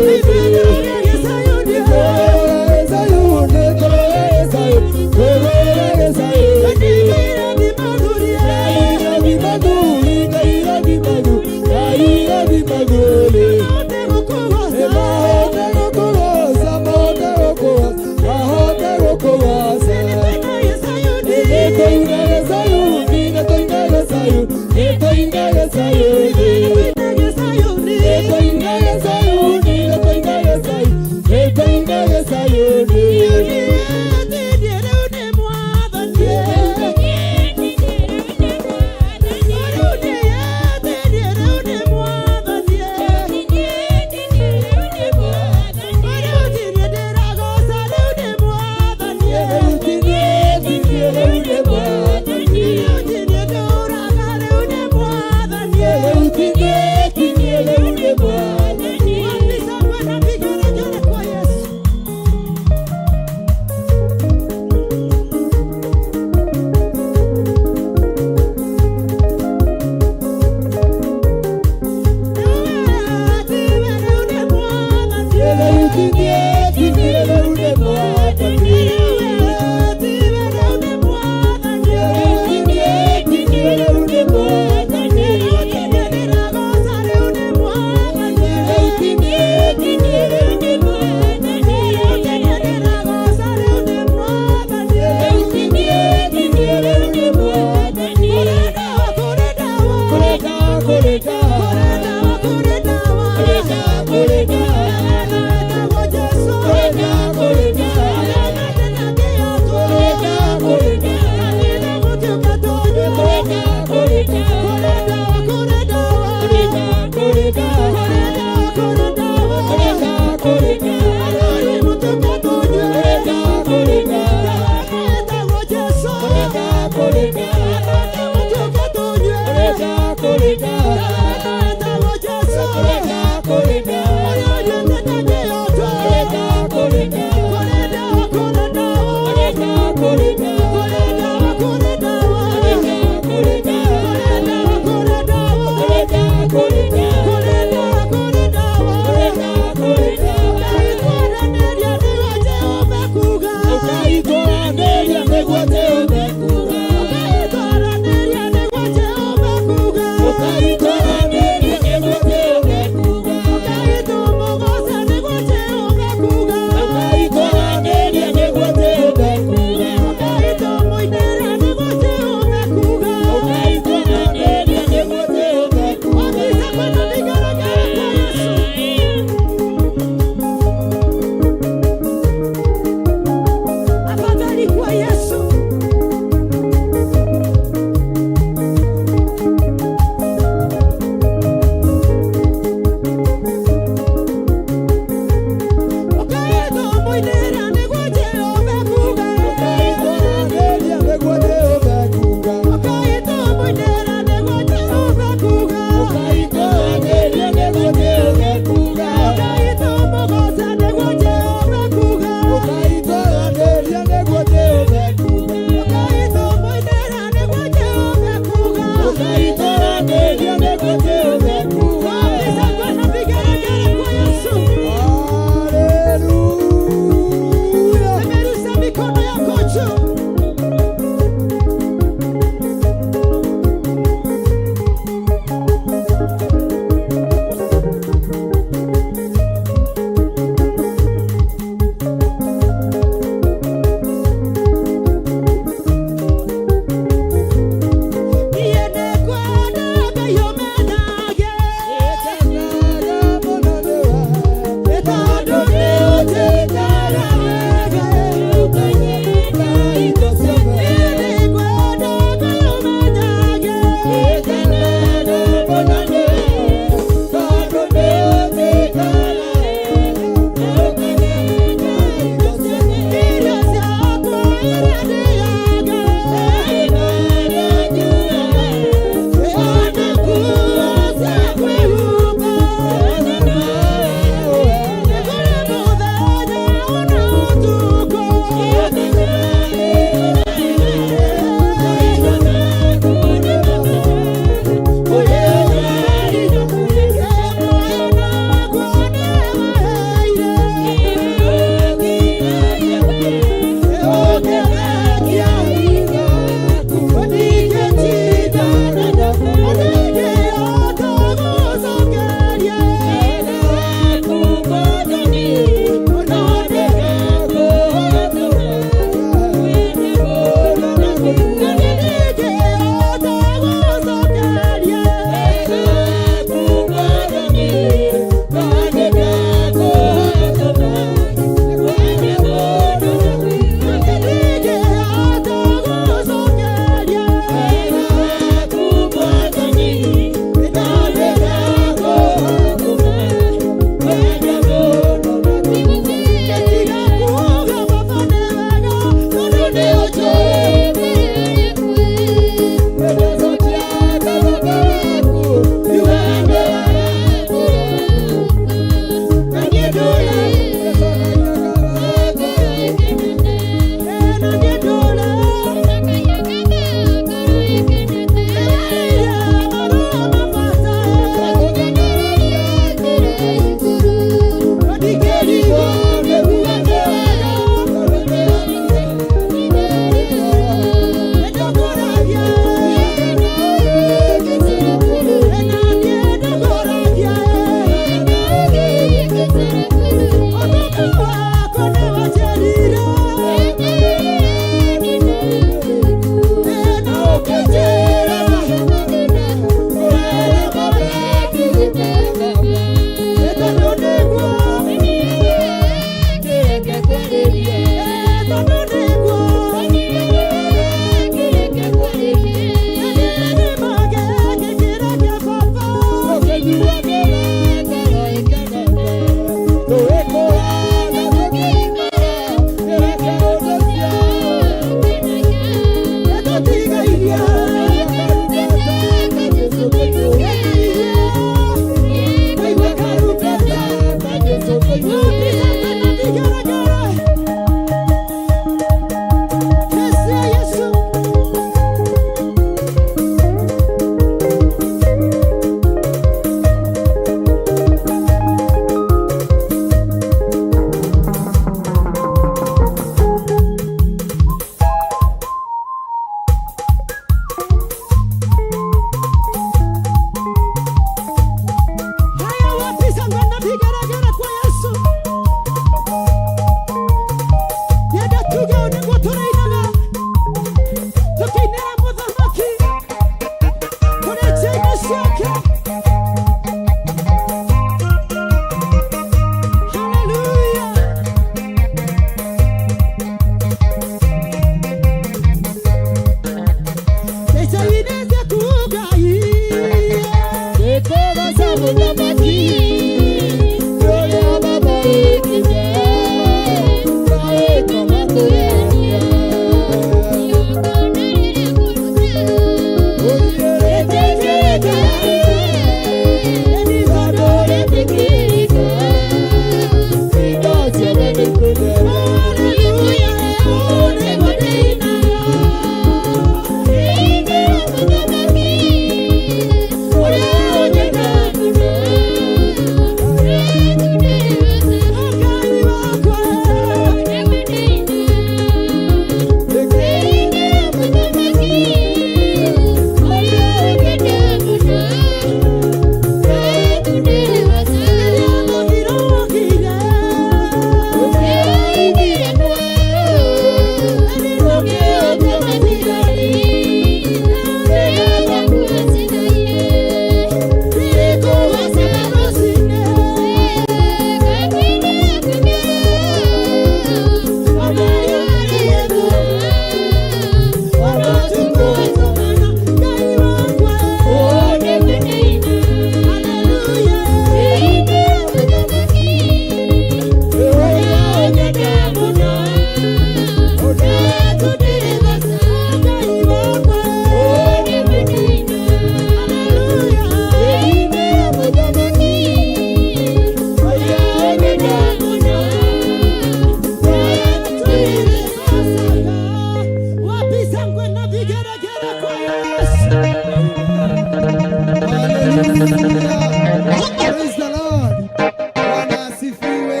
Praise the Lord. Bwana asifiwe.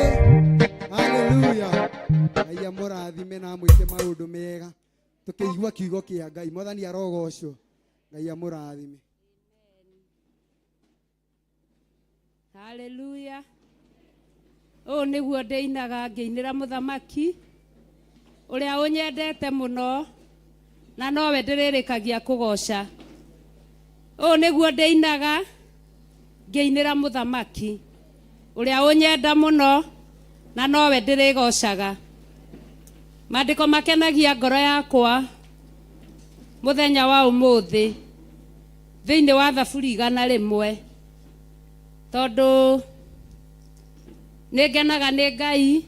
Hallelujah. Ngai amũrathime na amwĩke maũndũ mega. Tũkĩigua kiugo kĩa Ngai. Mwathani arogocwo. Ngai amũrathime. Hallelujah. O nĩguo ndeinaga ngĩinĩra mũthamaki ũrĩa ũnyendete mũno na nowe ndĩrĩrĩkagia kũgoca. O nĩguo ndeinaga ngĩinĩra mũthamaki ũrĩa ũnyenda mũno na nowe ndĩrĩgocaga. Maandĩko makenagia ngoro yakwa mũthenya wa ũmũthĩ thĩinĩ wa Thaburi 100 tondũ nĩngenaga nĩ Ngai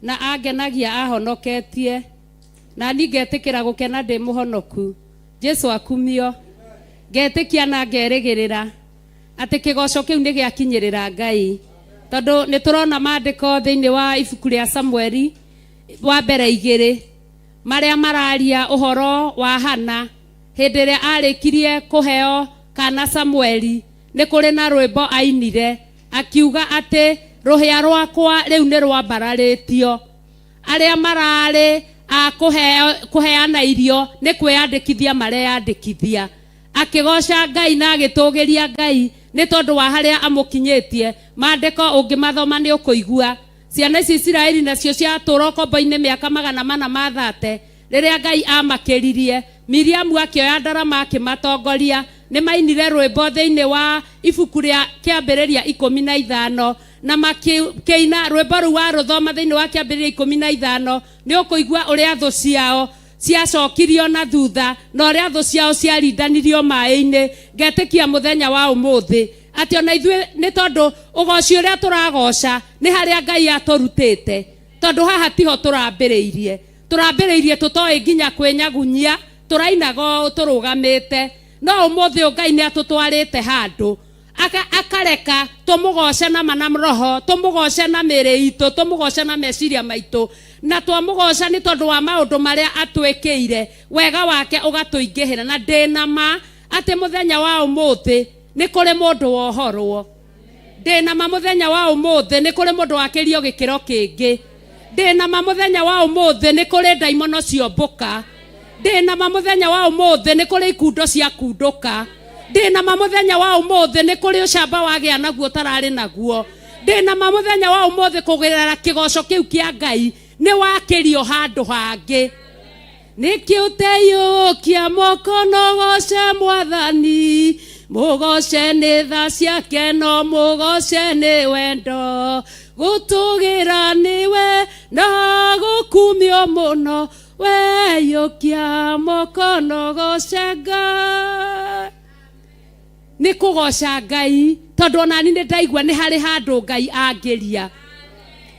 na angenagia ahonoketie na ningetĩkĩra gũkena ndĩ mũhonoku. Jesu akumio ngetĩkia na ngerĩgĩrĩra atĩ kĩgoco kĩu nĩ gĩakinyĩrĩra Ngai tondũ nĩtũrona maandĩko thĩinĩ wa ibuku rĩa Samueli wa mbere 2 marĩa mararia ũhoro wa Hana hĩndĩ ĩrĩa arĩkirie kũheo kana Samueli. Nĩ kũrĩ na rwĩmbo ainire akiuga atĩ rũhĩa rwakwa rĩu nĩ rwambararĩtio. Arĩa mararĩ a kũheana irio nĩ kwĩyandĩkithia mareyandĩkithia. Akĩgoca Ngai na agĩtũgĩria Ngai nĩ tondũ wa harĩa amũkinyĩtie. Maandĩko ũngĩmathoma nĩ ũkũigua ciana ici Isiraeli nacio ciatũũra ũkombo-inĩ mĩaka 400 mathate rĩrĩa Ngai amakĩririe. Miriamu akĩoya ndarama akĩmatongoria. Nĩ mainire rwĩmbo thĩinĩ wa ibuku rĩa kĩambĩrĩria 15 na makĩina rwĩmbo rũu warũthoma thĩinĩ wa kĩambĩrĩria 15 nĩ ũkũigua ũrĩa thũ ciao ciacokirio na thutha na ũrĩa thũ ciao ciarindanirio maĩ-inĩ. Ngetĩkia mũthenya wa ũmũthĩ atĩ ona ithuĩ nĩ tondũ ũgoci ũrĩa tũragoca nĩ harĩa Ngai atũrutĩte tondũ haha tiho tũrambĩrĩirie tũtoĩ nginya kwĩnyagunyia tũrainaga tũrũgamĩte. No ũmũthĩ Ngai nĩ atũtwarĩte handũ akareka tũmũgoce na mana roho tũmũgoce na mĩĩrĩ itũ tũmũgoce na meciria maitũ na twamũgoca nĩ tondũ wa maũndũ marĩa atwĩkĩire wega wake ũgatũingĩhĩra. Na ndĩnama atĩ mũthenya wa ũmũthĩ nĩ kũrĩ mũndũ wohorwo. Ndĩnama mũthenya wa ũmũthĩ nĩ kũrĩ mũndũ wakĩrio gĩkĩro kĩngĩ. Ndĩnama mũthenya wa ũmũthĩ nĩ kũrĩ ndaimono ciombũka. Ndĩnama mũthenya wa ũmũthĩ nĩ kũrĩ ikundo cia kundũka. Ndĩnama mũthenya wa ũmũthĩ nĩ kũrĩ ũcamba wagĩa naguo tararĩ naguo. Ndĩnama mũthenya wa ũmũthĩ kũgerera kĩgoco kĩu kĩa Ngai nĩ wakĩrio handũ hangĩ. Nĩkĩũteiyũkia moko nogoce Mwathani mũgoce nĩ tha ciake no mũgoce nĩ wendo gũtũgĩra nĩwe na gũkumio mũno weyũkia moko nogoce Ngai. Nĩ kũgoca Ngai tondũ onani nĩ ndaigua nĩ harĩ handũ Ngai angĩria.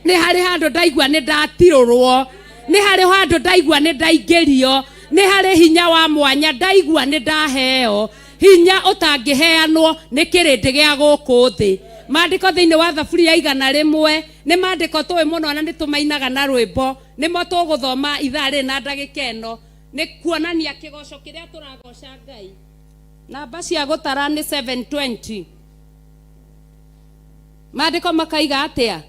Nĩ harĩ handũ ndaigua nĩ ndatirũrwo. Nĩ harĩ handũ ndaigua nĩ ndaingĩrio. Nĩ harĩ hinya wa mwanya ndaigua nĩ ndaheo. Hinya ũtangĩheanwo nĩ kĩrĩndĩ gĩa gũkũ thĩ. Mandiko thiini wa Thaburia 100 ni mandiko tuwe muno na nitumainaga na rwimbo nimo tuguthoma ithari na ndagika ino ni kuonania kigoco kiria turagoca Ngai. Namba cia gutara ni 720. Mandiko makaiga atia?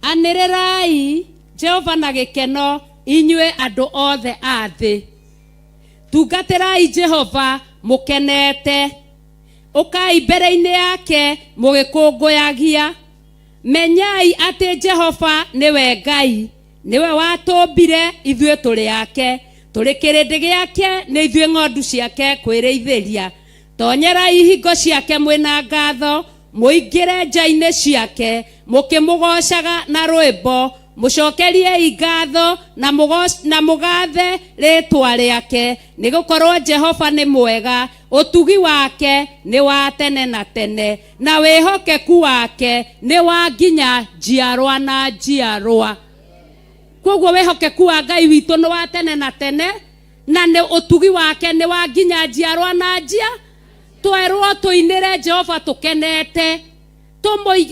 Anirirai Jehova na gikeno inyue andu othe a thi. Tungatirai Jehova mukenete. Ukai mbere-ini yake mugikunguyagia. Menyai ati Jehova niwe Ngai, niwe watumbire ithue turi yake, turi kirindi giake, ni ithue ng'ondu ciake kwirĩithĩria. Tonyerai hingo ciake mwina ngatho, muingire nja-ini ciake mukimugocaga na rwimbo. Mucokeriei ngatho na mugathe ritwa riake, nigukorwo Jehova ni mwega, utugi wake ni wa tene na tene, na wihokeku wake ni wa nginya njiarwa na njiarwa. Koguo wihokeku wa Ngai witu ni wa tene na tene, na ni utugi wake ni wa nginya njiarwa na njia. Twerwo tuinire Jehova tukenete,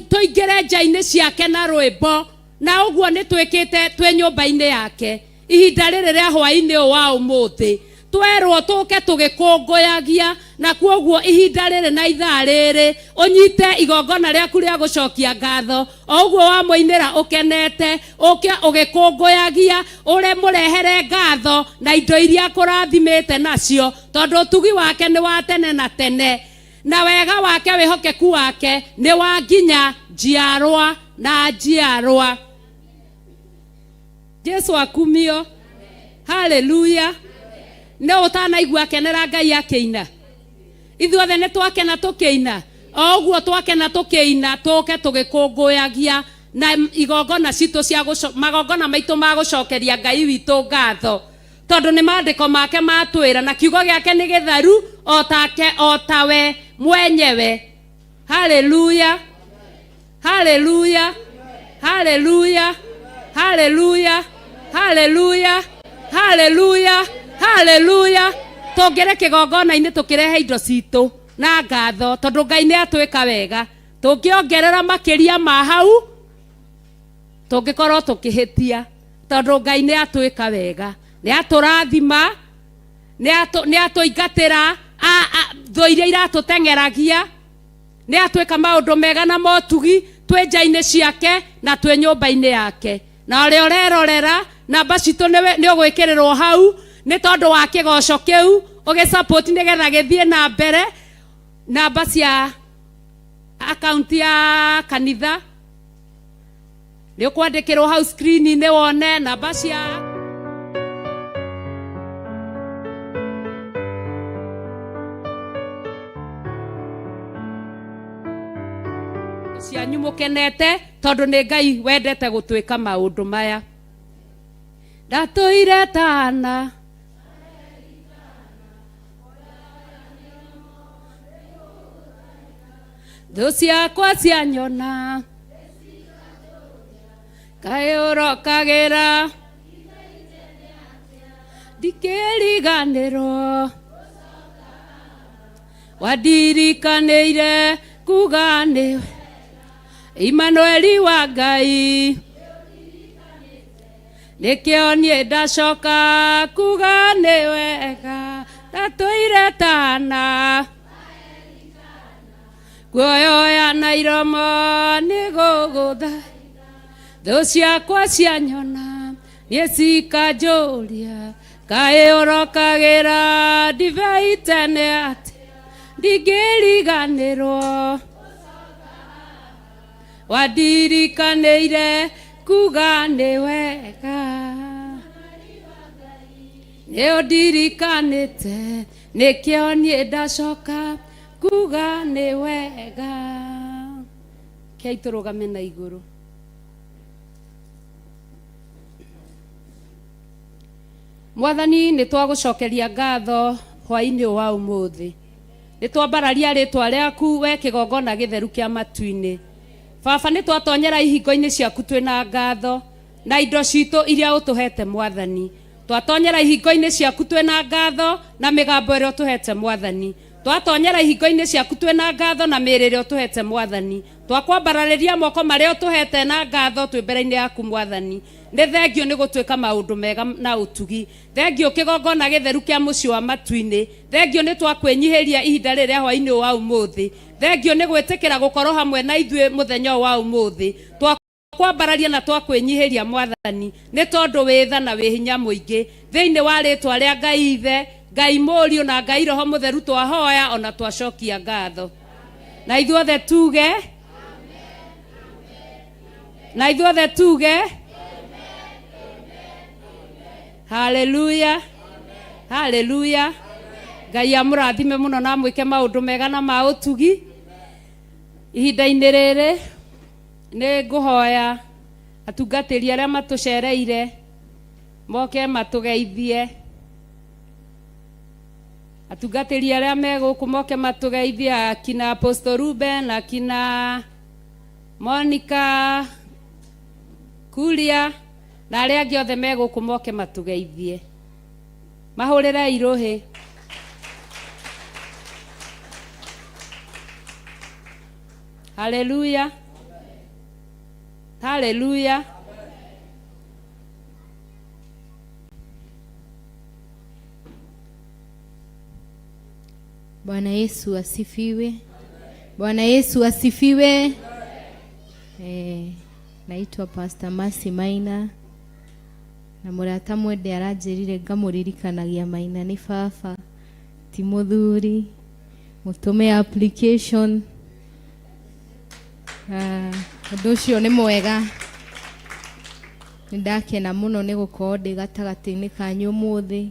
tuingire nja-ini ciake na rwimbo, na uguo ni twikite twe nyumba-ini yake. Ihinda riri ria hwaini wa umuthi twerwo tuke tugikunguyagia, na kwoguo ihinda riri na ithaa riri unyite igongona riaku ria gucokia ngatho, o uguo wa muinira ukenete, uke ugikunguyagia, uri murehere ngatho na indo iria kurathimite nacio, tondu utugi wake ni wa tene na tene, na wega wake wihokeku wake ni wa nginya njiarwa na njiarwa. Jesu akumio. Haleluya. Ne utanaigua akenera Ngai akeina. Ithuothe ne twakena tukeina. O uguo twakena tukeina tuke tugikunguyagia na igongona citu cia magongona maitu ma gucokeria Ngai witu ngatho, tondu ni mandiko make matwira na kiugo giake ni githaru o tawe mwenyewe. Haleluya. Haleluya. Haleluya. Haleluya. Haleluya. Haleluya. Haleluya. Tongere kigongona-ini tukirehe indo citu na ngatho, tondu Ngai ni atwika wega. Tungiongerera makiria ma hau tungikorwo tukihitia, tondu Ngai ni atwika wega, ni aturathima, ni atuingatira tho iria iratutengeragia, ni atwika maundu mega na motugi twe nja-ini ciake na twe nyumba-ini yake. Na uri urerorera namba citu ni ugwikirirwo hau ni tondu wa kigoco kiu ugisupport nigetha githie na mbere. Namba cia account ya kanitha ni ukwandikirwo hau screen ni wone namba cianyu mukenete, tondu ni Ngai wendete gutwika maundu maya. Ndatuire tana thu ciakwa cianyona kayorokagira ndikiriganirwo wandirikanĩire kuga nĩwe Imanueli wa Ngai, nikio nie ndacoka kuga nĩ wega. Ndatuire tana guoya na iromo nĩ gũgũtha, thu ciakwa cianyona niĩ cikanjũria kaĩ ũrokagĩra ndibei tene atĩ ndingĩriganĩrwo wandirikanĩire kuga nĩ wega. Nĩ ũndirikanĩte nĩkĩo niĩ ndacoka kuga nĩ wega. Kei tũrũgame na igũrũ. Mwathani nĩ twagũcokeria ngatho hwaĩ-inĩ wa ũmũthĩ. Nĩ twambararia rĩtwa rĩaku we kĩgongona gĩtheru kĩa matu-inĩ. Baba nĩ twatonyera ihingo-inĩ ciaku twĩna ngatho na indo citũ iria ũtũhete Mwathani. Twatonyera ihingo-inĩ ciaku twĩna ngatho na mĩgambo ĩrĩa ũtũhete Mwathani. twatonyera ihingo-inĩ ciaku twĩna ngatho na mĩrĩre ũtũhete Mwathani. Twakwambararĩria moko marĩa ũtũhete na ngatho twĩ mbere-inĩ yaku Mwathani. Nĩ thengio nĩ gũtuĩka maũndũ mega na ũtugi. Thengio kĩgongona gĩtheru kĩa mũciĩ wa matu-inĩ. Thengio nĩ twakwĩnyihĩria ihinda rĩrĩa hwaĩ-inĩ wa ũmũthĩ. Thengio nĩ gwĩtĩkĩra gũkorwo hamwe na ithuĩ mũthenya wa ũmũthĩ. Twakwambararia na twakwĩnyihĩria Mwathani nĩ tondũ wĩ tha na wĩ hinya mũingĩ. Thĩinĩ wa rĩtwa rĩa Ngai Ithe, Ngai Mũriũ na Ngai Roho Mũtheru twahoya ona twacokia ngatho. Na ithuothe tuge, na ithuothe tuge, haleluya, haleluya. Ngai amũrathime mũno na mwĩke maũndũ mega na ma ũtugi. Ihinda-inĩ rĩrĩ nĩ ngũhoya atungatĩri arĩa matũcereire moke matũgeithie. Atungatĩri arĩa megũkũ moke matũgeithie, akina Apostle Ruben, akina Monica Kulia na arĩa angĩ othe megũkũ moke matũgeithie. Mahũrĩre irũhĩ. Haleluya, haleluya. Bwana Yesu asifiwe. Bwana Yesu asifiwe. Naitwa Pastor Mercy Maina. Na murata mwende aranjirire ngamuririkanagia Maina ni baba ti muthuri. Mutume application. Ũndũ ũcio nĩ mwega. Nĩndakena mũno nĩ gũkorwo ndĩ gatagatĩ-inĩ kanyu ũmũthĩ.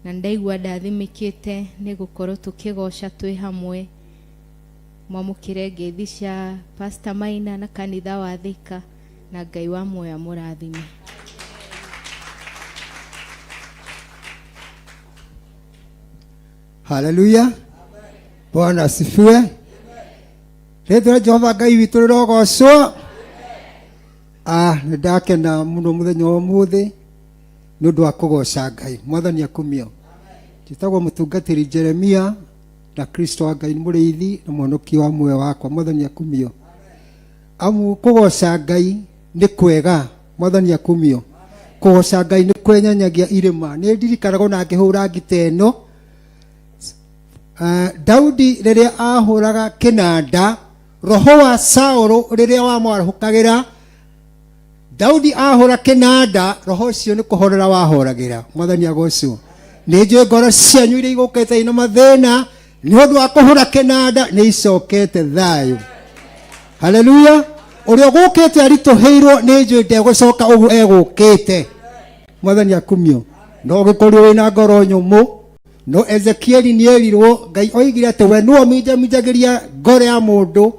Na ndaigua ndathimĩkĩte nĩ gũkorwo tũkĩgoca twĩ hamwe. Mwamũkĩre ngeithi cia Pastor Maina na kanitha wa Thika, na Ngai wa muoyo amũrathime. Haleluya. Bwana asifiwe. Rĩtwa Jehova Ngai witũ rĩrogocwo. Nĩndakena mũno mũthenya wa ũmũthĩ nĩ ũndũ wa kũgoca Ngai. Mwathani akumio. Njĩtagwo mũtungatĩri Jeremia na Kristo wa Ngai mũrĩithi na mũhonokia wa muoyo wakwa. Mwathani akumio. Amu kũgoca Ngai nĩ kwega. Mwathani akumio. Kũgoca Ngai nĩ kwenyanyagia irĩma. Nĩ ndirikanaga na ngĩhũra ngita ĩno. Daudi rĩrĩa ahũraga kĩnanda, roho wa Saũlũ rĩrĩa wamwarahũkagĩra, Daudi ahũra kĩnanda, roho ũcio nĩ kũhorera wahoragĩra. Mwathani agocwo. Nĩ njũĩ ngoro cianyu iria igũkĩte ina mathĩna nĩ ũndũ wa kũhũra kĩnanda nĩ icokete thayũ. Haleluya. Ũrĩa ũgũkĩte aritũhĩirwo nĩ njũĩ ndegũcoka ũguo egũkĩte. Mwathani akumio. No gĩkorirwo wĩna ngoro nyũmũ. No Ezekiel nĩerirwo Ngai oigire atĩ we nĩwe minjagĩria ngoro ya mũndũ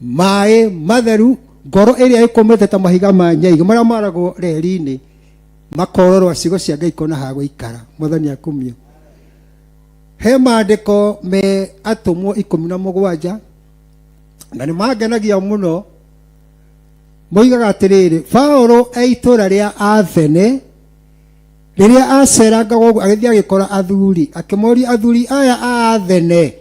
maĩ matheru, ngoro ĩrĩa ĩkũmĩte ta mahiga ma nyaiga marĩa maragwo reri-inĩ, makororwo ciugo cia Ngai kona ha gũikara. Mwathani akumio. He maandĩko me atũmwo 17 na nĩ mangenagia mũno. Moigaga atĩrĩrĩ, Paũlũ itũũra rĩa Athene rĩrĩa aceranga gũkũ agĩthiĩ agĩkora athuri, akĩmoria athuri aya a Athene,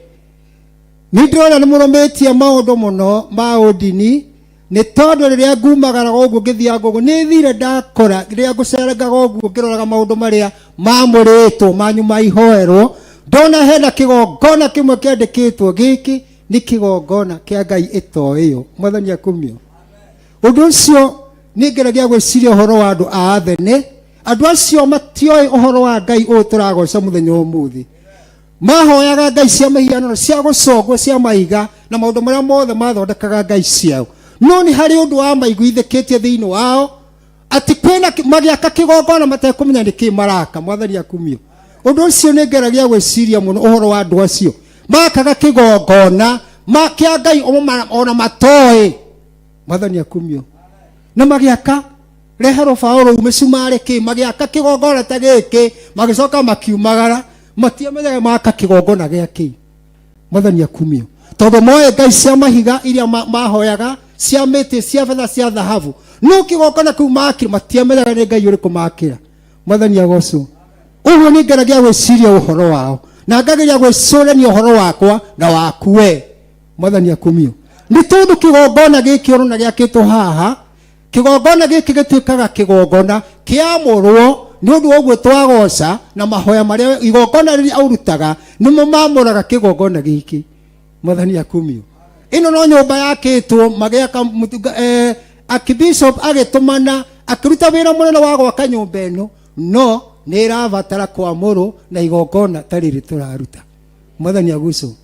nĩndĩrona nĩ mũrũmĩtie maũndũ mũno ma ũndini, nĩ tondũ rĩrĩa ngumagara gũkũ ngĩthiaga gũkũ nĩ thire ndakora rĩrĩa ngũceranga gũkũ ngĩroraga maũndũ marĩa mamũrĩtwo manyu ma ihoerwo, ndona hena kĩgongona kĩmwe kĩandĩkĩtwo gĩkĩ nĩ kĩgongona kĩa Ngai ĩtoĩyo. Mwathani akumio. Ũndũ ũcio nĩ ngeragia gwĩciria ũhoro wa andũ a Athene. Andũ acio matioĩ ũhoro wa Ngai ũyũ tũragoca mũthenya ũmũthĩ. Mahoyaga ngai cia mahianano cia gũcongwo cia mahiga na maũndũ marĩa mothe mathondekaga ngai ciao. No nĩ harĩ ũndũ wa maiguithĩkĩtie thĩinĩ wao atĩ kwĩna magĩaka kĩgongona matekũmenya nĩkĩ maraka. Mwathani akumio. Ũndũ ũcio nĩ ngeragia gwĩciria mũno ũhoro wa andũ acio makaga kĩgongona makĩa Ngai ona matoĩ. Mwathani akumio. Na magĩaka rehero Paũlũ mĩcumarĩ kĩ magĩaka kĩgongona ta gĩkĩ magĩcoka makiumagara matiamenyaga maka kĩgongona gĩakĩ. Mwathani akumio. Tondũ moe ngai cia mahiga iria mahoyaga cia mĩtĩ cia betha cia thahabu, no kĩgongona kĩu makĩra matiamenyaga nĩ Ngai ũrĩkũ makĩra. Mwathani agocwo. Ũguo nĩ ngeragia gwĩciria ũhoro wao na ngageria gwicurania uhoro wakwa na waku we mwathani akumio ni tondu kigongona giki orona giakitwo haha kigongona giki gituikaga kigongona kiamurwo ni undu ogwo twagoca na mahoya maria igongona riri aurutaga nimo mamuraga kigongona giki mwathani akumio ino no nyumba yakitwo magiaka akibishop agitumana akiruta wira munene wa gwaka nyumba ino no ni irabatara kwamurwo na igongona tariri turaruta mwathani aguco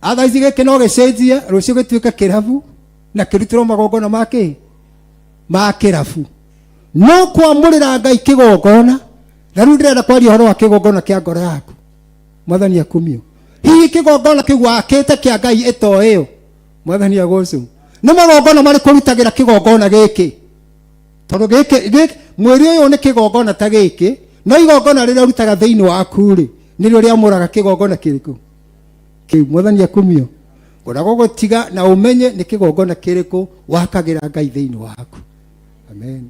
athaici giki no gicenjie rucio gituika kirabu na kirutirwo magongona ma kirabu no kwamurira Ngai kigongona na riu ndirenda kwaria uhoro wa kigongona kia ngoro yaku mwathani akumio hihi kigongona kiu wakite kia Ngai ito iyo mwathani aguco ni magongona mari kurutagira kigongona giki tondu giki mwiri uyu ni kigongona ta giki no igongona riria rutaga thiini waku ri nirio riamuraga kigongona kiriku kiu mwathani akumio ngoragwo gutiga na umenye ni kigongona kiriku wakagira Ngai thiini waku amen.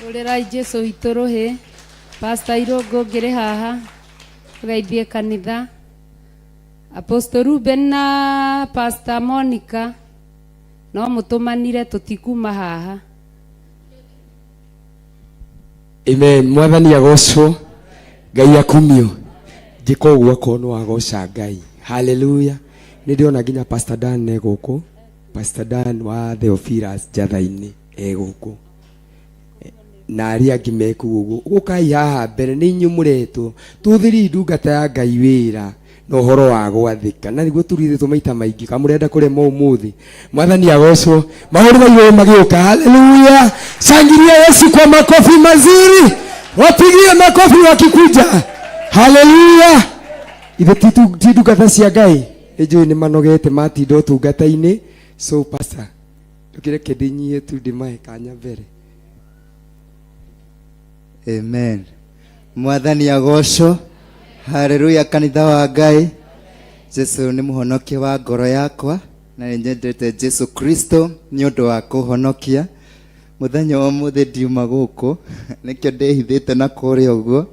Ulirai Jesu ituruhi Pastor Irungu ngiri haha tugeithie kanitha Apostle Ruben na Pastor Monica no mutumanire tutikuma haha. Amen. Mwathani agocwo Ngai akumio ndiko gwa kono agoca Ngai. Hallelujah. Ni ndiona nginya Pastor Dan ne guku Pastor Dan wa Theophilus Jathaini guku na aria angi meku gugu gukai haha mbere ni nyumuretwo tuthiri ndungata ya Ngai wira no horo wa gwathika na niguo turithetwo maita maingi kamurenda kurema umuthi mwathani agocwo mahori maiguru magioka. Haleluya. Shangilia Yesu kwa makofi mazuri, wapigie makofi wakikuja. Haleluya. Ithe tindungata cia Ngai ejoi ni manogete matindo tungata-ini. So pastor tukire kedinyie tu ndimae kanya mbere. Amen. Mwathani agocwo. Haleluya kanitha wa Ngai. Jesu ni muhonokia wa ngoro yakwa na nyendete Jesu Kristo ni undu wa kuhonokia. Muthenya wa muthe ndiuma guku nikio ndihithite na kuria uguo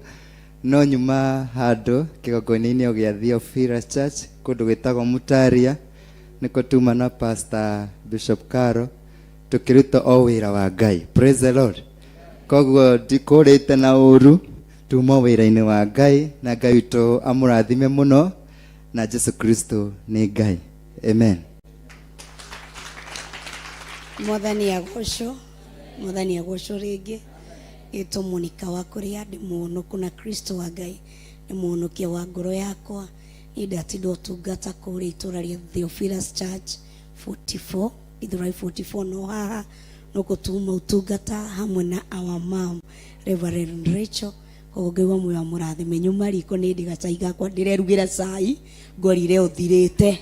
no nyuma handu kigongona-ini gia Theophilus Church kundu gwitagwo Mutaria niko tuma na Pastor Bishop Karo tukiruta o wira wa Ngai. Praise the Lord. Koguo ndikurite na uru tuma wira-ini wa Ngai na Ngai witu amurathime muno na Jesu Kristo ni Ngai. Amen. Mwathani agocwo ringi ito Monica wa kuria ndi muhonoku na Kristo wa Ngai ni muhonokia wa ngoro yakwa idatindo utungata kuri itura ria Theophilus Church 44 Ithurai 44 no haha no gutuma utungata hamwe na our mom Reverend Rachel koguo wa muya murathime nyuma riko ni ndigacaiga kwa ndirerugira cai ngorire uthirite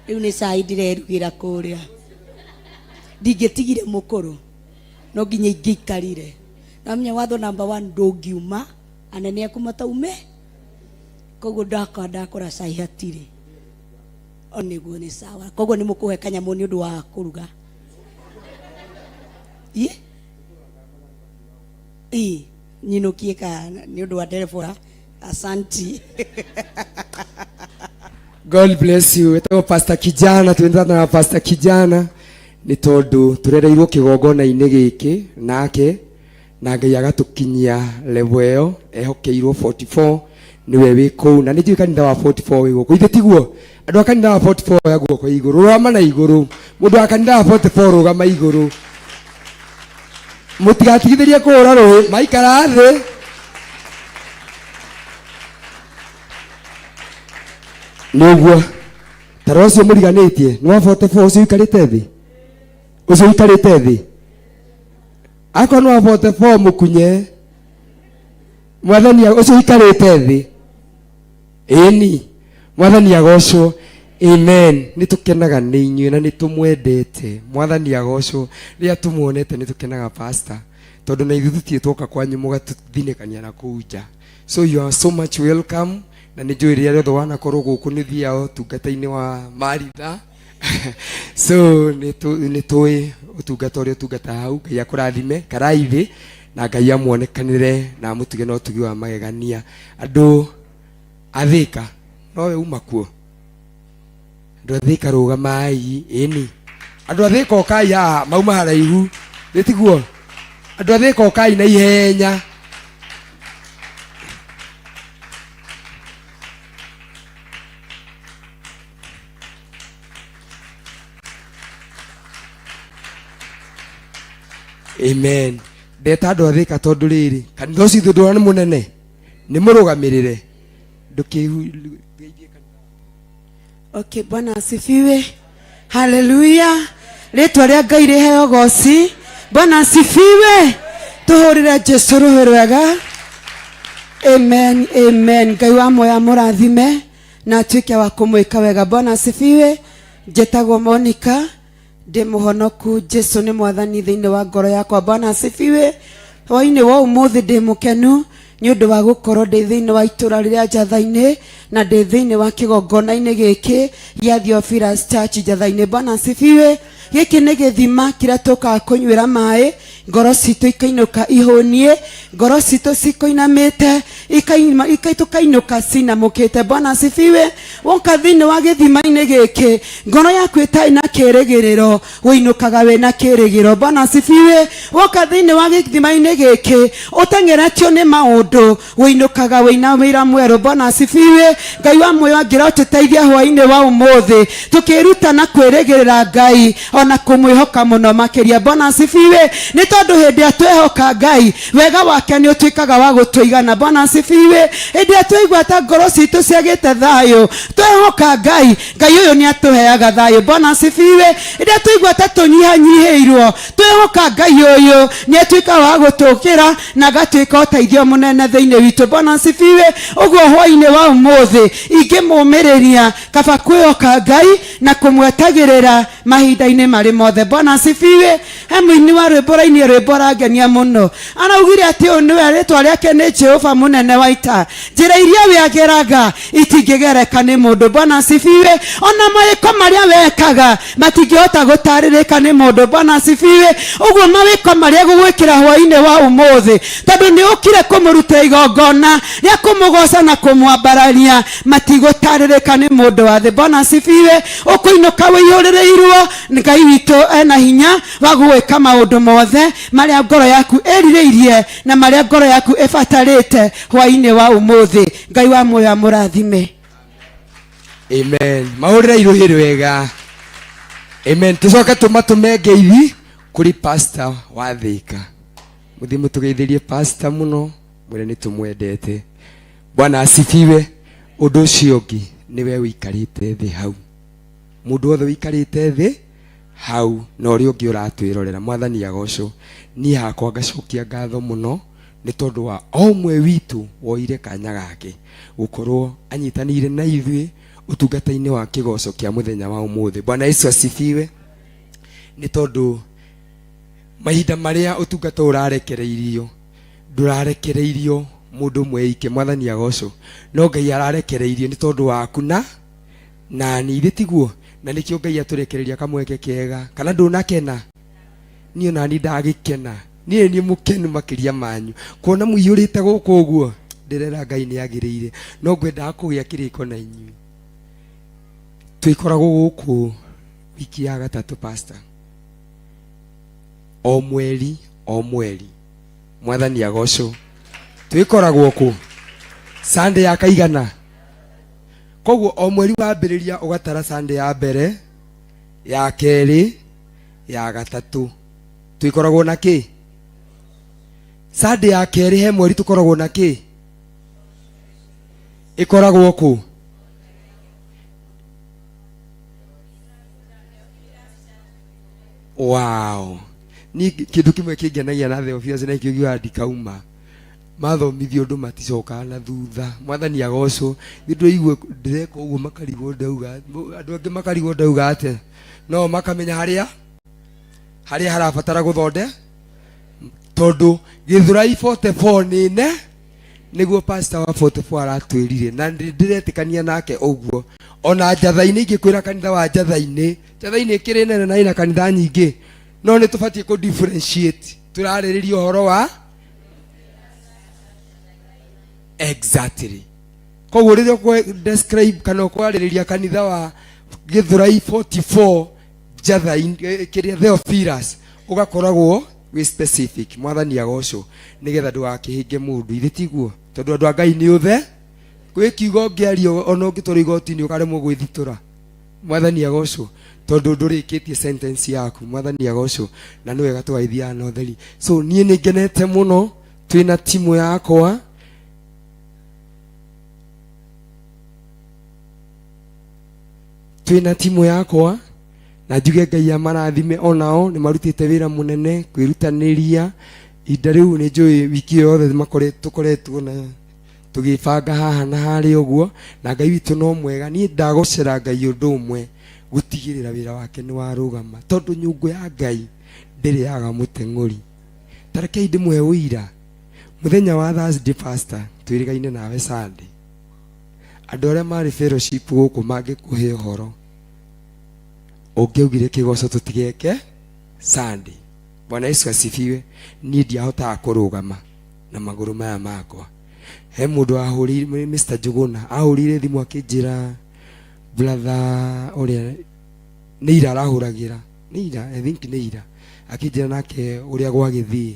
riu ni cai ndirerugira kuria ndingitigire mukuru no nginya ingikarire namenya watho number 1 ndungiuma anene aku mataume koguo ndakora cai hatiri oniguo ni sawa koguo ni mukuhe kanyamu ni undu wa kuruga nyinukie ka ni undu wa telefona. Asanti. God bless you. Eto Pastor Kijana tuendana na Pastor Kijana ni tondu turereirwo kigongona-ini giki nake na Ngai agatukinyia level eo ehokeirwo 44 niwe wi kuu na nijui kanitha wa 44 wi guku ithe tiguo andu a kanitha wa 44 ya guoko iguru rwama na iguru mundu wa kanitha wa 44 rugama iguru mutigatigithirie kuura rui maikara thi niguo taro cio muriganitie no 44 ucio ikarite thi ucio ikarite thi akwa no 44 mukunye mwathani ucio ikarite thi eni mwathani agocwo. Amen. Nitukenaga ni inyuĩ na nitumwendete mwathani agocwo ria tumuonete nitukenaga pastor tondu na ithuĩ tũtiĩtwoka kwanyu mũgatuthinĩkania na kũnja. So you are so much welcome na nĩ njũĩ rĩrĩa rĩothe wanakorwo gũkũ nĩ thiao tungata-inĩ wa Maritha so nĩ tũĩ ũtungata ũrĩa ũtungata hau Ngai akũrathime karai thĩ na Ngai amuonekanire na amutuge no tugi wa magegania. Andu athika nowe uma kuo, andu athika rugamai ini, andu athika okai mauma haraihu nitiguo, andu athika okai na ihenya. Amen. Ndeta andu athika tondu riri kanitha ucio ndura ni munene ni murugamirire ndukigeithie kanitha. Okay, Bwana asifiwe. Haleluya. Ritwa ria Ngai riheo goci. Bwana asifiwe. Tuhurire Jesu ruhi rwega. Amen, amen. Ngai wa moya murathime na atuike wa kumwika wega. Bwana asifiwe. Njĩtagwo Monica, ndi muhonoku. Jesu ni mwathani thiini wa ngoro yakwa. Bwana asifiwe. Hwaini wa umuthi ndi mukenu ni undu wa gukorwo ndi thiini wa itura riria Njathaini na ndi thiini wa kigongona-ini giki gia Theophilus Church Njathaini. Bwana asifiwe. Giki ni githima kiria tukaga kunywira mai, ngoro citu ikainuka ihunie, ngoro citu cikoinamite ikainuka cinamukite. Bwana asifiwe. Wonka thiini wa githima-ini giki ngoro yaku itai na kirigiriro winukaga wina kirigiro. Bwana asifiwe. Wonka thiini wa githima-ini giki utengeretio ni maundu winukaga wina wira mweru. Bwana asifiwe. Ngai wa moyo angira ututeithia hwaini wa umuthi tukiruta na kwirigirira Ngai ona kumwihoka muno makiria. Bwana asifiwe. Ni tondu hindi atwehoka Ngai wega wake ni utwikaga wa gutuigana. Bwana asifiwe. Hindi atweigua ta ngoro citu ciagite thayo twehoka Ngai, Ngai uyu ni atuheaga thayo. Bwana asifiwe. Hindi atweigua ta tunyihanyihirwo twehoka Ngai uyu ni atwika wa gutukira na gatwika uteithio munene thiini witu. Bwana asifiwe. Uguo hwaini wa umuthi ingimumiriria kaba kwihoka Ngai na kumwetagirira mahinda-ini mari mothe. Bwana asifiwe. Hemwini wa rwimbo raini rwimbo rangenia muno araugire ati uyu niwe ritwa riake ni Jehova munene wa ita, njira iria we ageraga itingigereka ni mundu. Bwana asifiwe. Ona mawiko maria wekaga matingihota gutaririka ni mundu. Bwana asifiwe. Uguo mawiko maria gugwikira hwaini wa umuthi tondu ni ukire kumuruta igongona ria kumugoca na kumwambarania matigutaririka ni mundu wa thi. Bwana asifiwe. Ukuinuka wiyuririrwo Ngai witu ena hinya wa gwika maundu mothe maria ngoro yaku eririirie na maria ngoro yaku ibatarite hwaini wa umuthi. Ngai wa moyo amurathime. Amen. Maurira iruhiri wega. Amen. Tucoka tumatume ngeithi kuri pastor wa Thika. Muthi mutugeithirie pastor muno mwire ni tumwendete. Bwana asifiwe. Undu ucio ungi niwe wikarite thi hau, mundu wothe wikarite thi hau na uri ungi uratwirorera. Mwathani agocwo. Ni hakwa ngacokia ngatho muno ni tondu wa omwe witu woire kanya gake gukorwo anyitanire na ithui utungata-ini wa kigoco kia muthenya wa umuthi. Bwana Yesu asifiwe. Ni tondu mahinda maria utungata urarekereirio ndurarekereirio mundu mweike. Mwathani agocwo. No Ngai ararekereirio ni tondu waku na ni tiguo, na nikio Ngai aturekereria kamweke kega. Kana ndunakena? Ni ona ni ndagikena. Ni mukenu makiria manyu kuona muiyurite guku uguo. Ndirera Ngai ni agirire. No ngwenda kugia kiriko na inyu. Twikoragwo guku wiki ya gatatu pastor, o mweri Mwathani agocwo. Twikoragwo ku Sunday ya kaigana. Koguo o mweri wambiriria ugatara Sunday ya mbere, ya keri, ya gatatu. Twikoragwo na ki? Sunday ya keri he mweri tukoragwo na ki? Ikoragwo ku? Wow. Ni kindu kimwe kingenagia na Theophilus na kiugiwa ndikauma mathomithio ndu maticoka na thutha. Mwathani agocwo. Ndu igwe ndireka uguo makarigwo ndauga andu angi makarigwo ndauga ate no makamenya haria harabatara guthonde tondu Githurai 44 nine niguo pastor wa 44 aratwirire na ndiretikania nake uguo. Ona Njathaini ingikwira kanitha wa Njathaini kiri nene na ina kanitha nyingi no ni tubatie ku differentiate. Turaririria uhoro wa exactly. Koguo rĩrĩa ũkũ describe kana ũkwarĩrĩria kanitha wa Githurai 44 Jatha kĩrĩa Theophilus ũgakoragwo wĩ specific. Mwathani agocwo nĩgetha ndũgakĩhinge mũndũ ithe tiguo, tondũ andũ a Ngai nĩ ũthe gwĩ kiugo ngĩario ona ũngĩtũra igoti-inĩ ũkaremwo gwĩthitũra. Mwathani agocwo tondũ ndũrĩkĩtie sentence yaku. Mwathani agocwo na nĩ wega tũgaithiaga na ũtheri. So niĩ nĩ ngenete mũno twĩna timu yakwa na njuge Ngai amarathime onao nĩ marutĩte wĩra mũnene kwĩrutanĩria. Ihinda rĩu nĩ njũĩ wiki yothe tũkoretwo na tũgĩbanga haha na harĩa ũguo, na Ngai witũ no mwega. Niĩ ndagocera Ngai ũndũ ũmwe, gũtigĩrĩra wĩra wake nĩ warũgama, tondũ nyũngũ ya Ngai ndĩrĩaga mũteng'ũri. Tarekei ndĩmũhe ũira, mũthenya wa Thursday pastor twĩrĩgaine nawe Sunday, andũ arĩa marĩ fellowship gũkũ mangĩkũhe ũhoro ũngĩaugire kĩgoco tũtigeke Sunday. Bwana Yesu asifiwe. Niĩ ndiahotaga kũrũgama na magũrũ maya makwa. He mũndũ ahũrire, Mr. Njuguna ahũrire thimũ akĩnjĩra brother ũrĩa nĩ ira arahũragĩra, nĩ ira, I think nĩ ira, akĩnjĩra nake ũrĩa gwagĩthiĩ.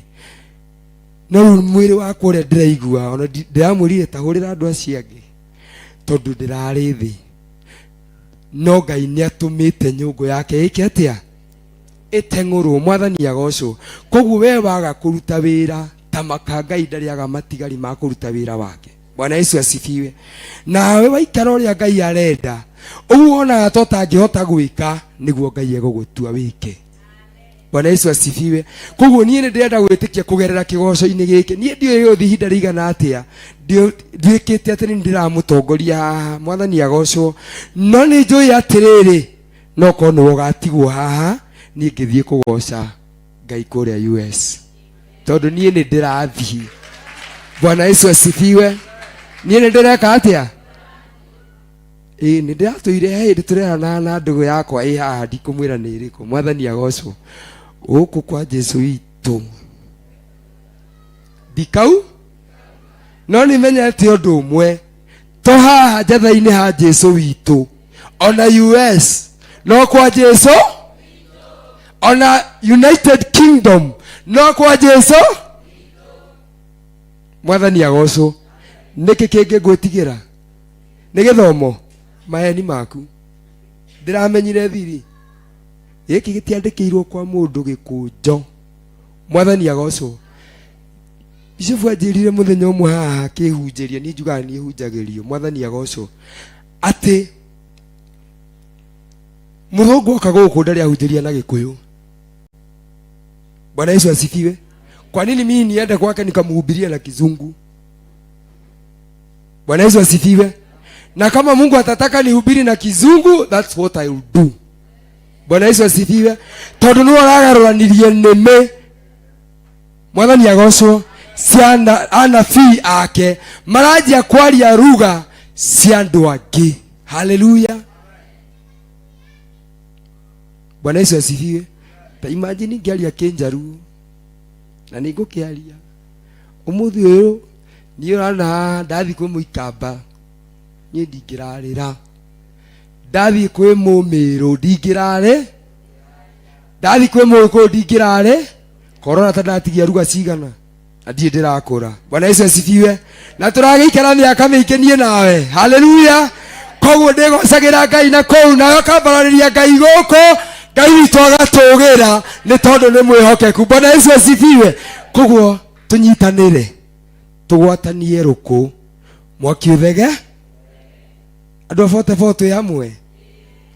No mwĩrĩ wakwa ũrĩa ndĩraigua ona ndĩramwĩrire tahũrĩra andũ acio angĩ tondũ ndĩrarĩ thĩ. No Ngai nĩ atũmĩte nyũngũ yake ĩke atĩa ĩteng'ũrwo. Mwathani agocwo. Koguo we waga kũruta wĩra ta maka, Ngai ndarĩaga matigari ma kũruta wĩra wake. Bwana Yesu asifiwe. Nawe waikara ũrĩa Ngai arenda, ũguo onaga to tangĩhota gwĩka nĩguo Ngai egũgũtua wĩke. Bwana Yesu asifiwe. Koguo niĩ nĩ ndĩrenda gwĩtĩkia kũgerera kĩgoco-inĩ gĩkĩ. Niĩ ndiũĩ gũthiĩ ihinda rĩigana atĩa, nduĩkĩte atĩ nĩ ndĩramũtongoria haha. Mwathani agocwo. No nĩ njũĩ atĩrĩrĩ, no korwo nĩwe ũgatigwo haha niĩ ngĩthiĩ kũgoca Ngai kũrĩa US, tondũ niĩ nĩ ndĩrathiĩ. Bwana Yesu asifiwe. Niĩ nĩ ndĩreka atĩa? Nĩ ndĩratũire hĩndĩ tũrehana na ndũgũ yakwa ĩ haha, ndikũmwĩra nĩ ĩrĩkũ. Mwathani agocwo. Gũkũ kwa Jesu witũ ndikau, no nĩ menyete ũndũ ũmwe, to haha Jatha-inĩ ha Jesu witũ, ona US no kwa Jesu, ona United Kingdom no kwa Jesu. Mwathani agocwo. Nĩkĩ kĩngĩ ngwĩtigĩra? Nĩ gĩthomo maheni maku. Ndĩramenyire thiri gĩkĩ gĩtiandĩkĩirwo kwa mũndũ gĩkũnjo. Mwathani agocwo. Bishop anjĩrire mũthenya ũmwe haha kĩhunjĩria, niĩ njugaga niĩ hunjagĩrio. Mwathani agocwo. Atĩ mũthũngũ oka gũkũ ndarĩ ahunjĩria na Gĩkũyũ. Bwana Yesu asifiwe. Kwa nini mimi niende kwake nikamhubiria na Kizungu? Bwana Yesu asifiwe. Na kama Mungu atataka nihubiri na Kizungu, that's what I will do. Bwana Yesu asifiwe. Tondũ nĩ ũragarũranirie nĩme. Mwathani agocwo. Ciana anabii ake maranjia kwaria ruga cia andũ angĩ. Hallelujah. Bwana Yesu asifiwe. Ta imagine ngĩaria Kĩnjaruo na nĩ ngũkĩaria ũmũthĩ ũyũ. Niĩ ũrana ndathiĩ kwĩ Mũikamba niĩ ndingĩrarĩra, ndathiĩ kwĩ Mũmĩrũ ndingĩrarĩ, ndathiĩ kwĩ Mũgĩkũyũ ndingĩrarĩ. Korona ta ndatigia ruga cigana na ndirĩ ndĩrakũra. Bwana Yesu asifiwe. Na tũragĩikara mĩaka mĩingĩ niĩ nawe. Hallelujah. Koguo ndĩgocagĩra Ngai na kũu, nawe ũkambarĩria Ngai gũkũ, Ngai witũ agatũgĩra nĩ tondũ nĩ mwĩhokeku. Bwana Yesu asifiwe. Koguo tũnyitanĩre tũgwatanie rũkũ mwaki ũthege. Andũ a 44 twĩ hamwe.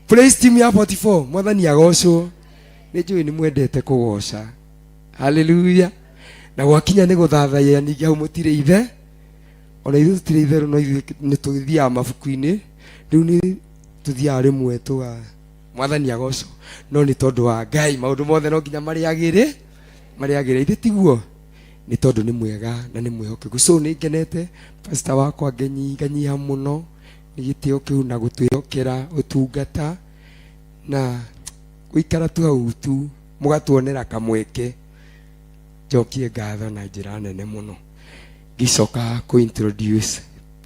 Praise team ya 44. Mwathani agocwo. Nĩ njũĩ nĩ mwendete kũgoca. Hallelujah. Na gwakinya nĩ gũthathaiya ningĩ hau mũtirĩ ithe. Ona ithuĩ tũtirĩ itherũ, no ithuĩ nĩ tũthiaga mabuku-inĩ. Rĩu nĩ tũthiaga rĩmwe tũga Mwathani agocwo. No nĩ tondũ wa Ngai maũndũ mothe no nginya marĩagĩrĩ ithe tiguo. Nĩ tondũ nĩ mwega na nĩ mwĩhokeku. So nĩ ngenete pastor wakwa nganyiha mũno nĩ gĩtĩo kĩu na gũtwĩhokera ũtungata na gũikara tu hau tu mũgatuonera kamweke. Njokie ngatho na njĩra nene mũno. gicoka ku introduce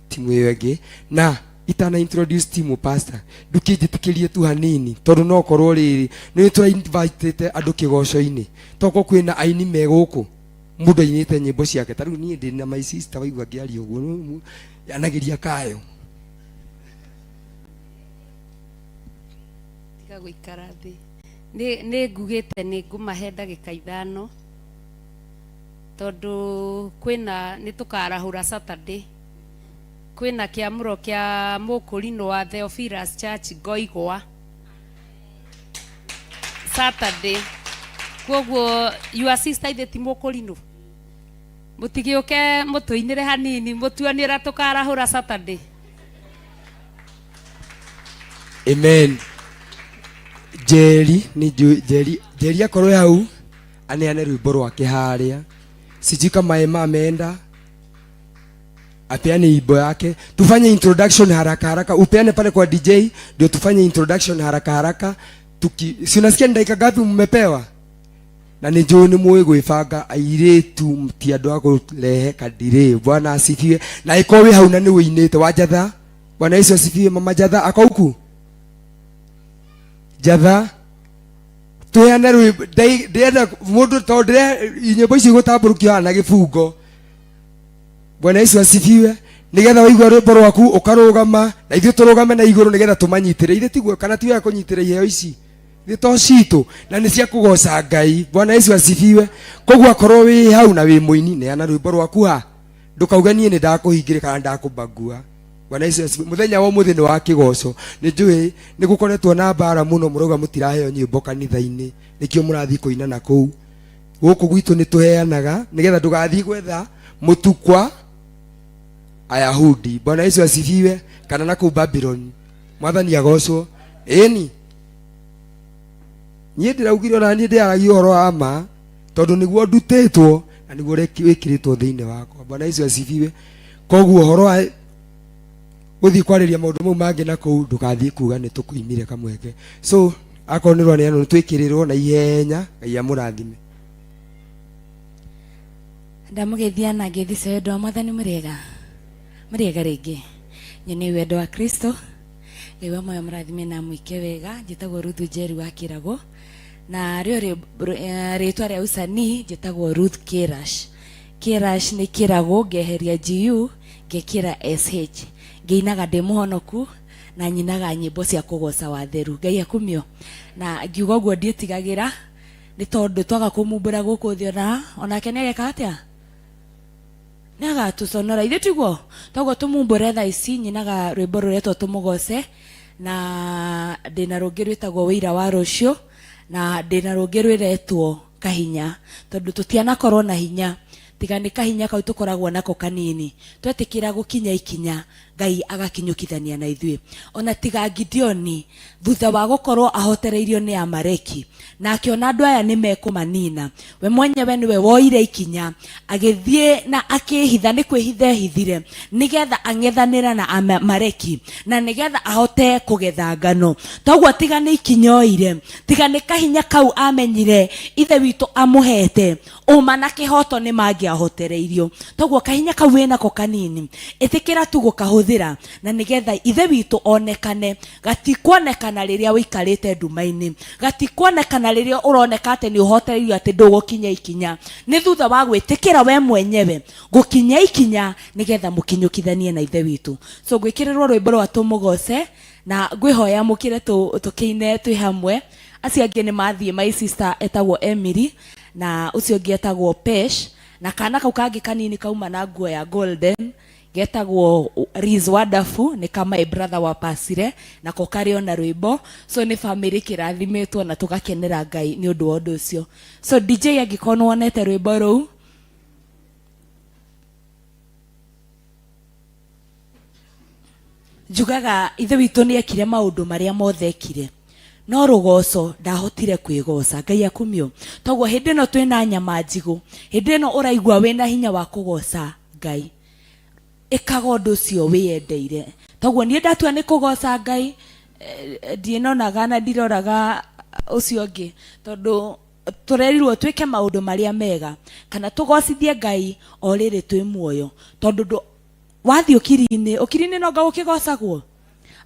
timu iyo ĩngĩ na itana introduce timu pastor ndukĩnjĩtĩkĩrie tu hanini tondũ no korwo rĩrĩ nĩ tũra invite andũ kĩgoco-inĩ toko kwĩna aini megũkũ mũndũ ainĩte nyĩmbo ciake tarĩu niĩ ndĩ na my sister waigua ngĩaria ũguo yanagĩria kayo tiga gũikara thĩ nĩ ngugĩte nĩ ngũmahe ndagĩka 5 tondũ kwĩna nĩ tũkarahũra Saturday kwĩna kĩamũro kĩa mũkũrinũ wa Theophilus Church Ngoigwa Saturday koguo your sister ithe ti mũkũrinũ mũtigĩũke mũtũinĩre hanini mũtuanĩra tũkarahũra Saturday. Amen. Jerry akorwo hau aneane rwĩmbo rwake harĩa sijui kama Emma ameenda apeane ibo yake, tufanye introduction haraka haraka, upeane pale kwa DJ ndio tufanye introduction haraka haraka. Si unasikia ni dakika ngapi mmepewa? Na ni John muwe gwĩbanga airetu mtiando wako lehe kadire. Bwana asifiwe. Na ikowe hauna ni uinete wajatha. Bwana Yesu asifiwe. Mama Jatha ako huku. Jatha tuyane rwĩmbo ndĩenda mũndũ tondũ nyĩmbo ici gũtambũrũkio na gĩbungo. Bwana Yesu asifiwe. Nigetha waigua rwĩmbo rwaku ukarũgama na ithuĩ tũrũgame na igũrũ nigetha tũmanyitĩre. Ithe tiguo kana tiwe kũnyitĩra iheo ici. Ithe to citũ na nĩ cia kũgoca Ngai. Bwana Yesu asifiwe. Koguo akorwo wĩ hau na wĩ mũini neana rwĩmbo rwaku ha. Ndũkauga niĩ nĩ ndakũhingĩre kana ndakũbagua. Bwana Yesu asifiwe. Muthenya wa mũthĩ nĩ wa kĩgoco. Nĩ njũĩ nĩ gũkoretwo na mbara mũno mũrauga mũtiraheo nyĩmbo kanitha-inĩ. Nĩkĩo mũrathiĩ kũina na kũu. Gũkũ gwitũ nĩ tũheanaga nigetha ndũgathiĩ gwetha mũtukwa Ayahudi. Bwana Yesu asifiwe. Kana na kũu Babylon. Mwathani agocwo. Ĩni. Niĩ ndĩraugire ona niĩ ndĩaragia ũhoro wa ma tondũ nĩguo ndutĩtwo na nĩguo wĩkĩrĩtwo thĩinĩ wakwa. Bwana Yesu asifiwe. Koguo ũhoro wa gũthiĩ kwarĩria maũndũ mau mangĩ na kũu ndũgathiĩ kuga nĩ tũkũimire kamweke. So akorwo nĩ rwanĩano nĩ twĩkĩrĩrwo na ihenya Ngai amũrathime. Ndamũgeithia na ngeithi wendo wa Mwathani mũrĩega rĩngĩ nyene wendo wa Kristo Ngai wa moyo mũrathime na mwĩke wega. Njĩtagwo Ruth Njeri wa Kĩrago na rĩo rĩtwa rĩa usanii njĩtagwo Ruth Kirash. Kirash nĩ Kĩrago ngeheria GU ngekĩra SH. Ngeinaga ndĩ mũhonoku na nyinaga nyĩmbo cia kũgoca watheru. Ngai akumio na ngiuga ũguo ndiĩtigagĩra nĩ tondũ twaga kũmumbũra gũkũ thĩ onake nĩ ageka atĩa nĩ agatũconora ithuĩ tiguo toguo tũmumbũre thaa ici. Nyinaga rwĩmbo rũretwo tũmũgoce na ndĩna rũngĩ rwĩtagwo wĩira wa rũciũ na ndĩna rũngĩ rwĩretwo kahinya tondũ tũtianakorwo na hinya tiga nĩ kahinya kau tũkoragwo nako kanini twetĩkĩra gũkinya ikinya Ngai agakinyũkithania na ithuĩ. Ona tiga Gideoni thutha wa gũkorwo ahotereirio nĩ Amaleki na akiona andũ aya nĩ mekũmanina, we mwenyewe nĩwe woire ikinya agĩthiĩ na akĩhitha, nĩ kwĩhitha ehithire nĩgetha ang'ethanĩra na Amaleki na nĩgetha ahote kũgetha ngano. Toguo tiga nĩ ikinya oire, tiga nĩ kahinya kau amenyire ithe witũ amũhete ũma na kĩhoto nĩ mangĩahotereirio. Toguo kahinya kau wĩnako kanini ĩtĩkĩra tu gũkahũthĩra na nĩgetha ithe witũ onekane. Gatikwonekana rĩrĩa wĩikarĩte nduma-inĩ, gatikwonekana rĩrĩa ũroneka atĩ nĩ ũhotereirio atĩ ndũgũkinya ikinya. Nĩ thutha wa gwĩtĩkĩra we mwenyewe gũkinya ikinya nĩgetha mũkinyũkithanie na ithe witũ. So gwĩkĩrĩrwo rwĩmbo rwa tũmũgoce na ngwĩhoya mũkĩre tũkĩine twĩ hamwe. Acio angĩ nĩ mathiĩ, my sister etagwo Emily na ucio ũngĩ etagwo Pesh na kana kau kangĩ kanini kauma na nguo ya golden getagwo Riz Wonderful nĩ kama brother wa Pasire na ko karĩ ona rwĩmbo. So nĩ family kĩrathimetwo na tũgakenera Ngai nĩ ũndũ wa ũndũ ũcio. So DJ angĩkorwo nĩ wonete rwĩmbo rũu njugaga ithe witũ nĩ ekire maũndũ marĩa mothe ekire no rũgoco ndahotire kwĩgoca. Ngai akumio. Toguo hĩndĩ ĩno twĩna nyama njigũ, hĩndĩ ĩno ũraigua wĩna hinya wa kũgoca Ngai, ĩkaga ũndũ ũcio wĩyendeire. Toguo niĩ ndatua nĩ kũgoca Ngai, ndiĩnonaga na ndiroraga ũcio ũngĩ tondũ turerirwo twike maundu maria mega kana tugocithie Ngai o riri twi muoyo tondu wathi ukiri-ini no Ngai ukigocagwo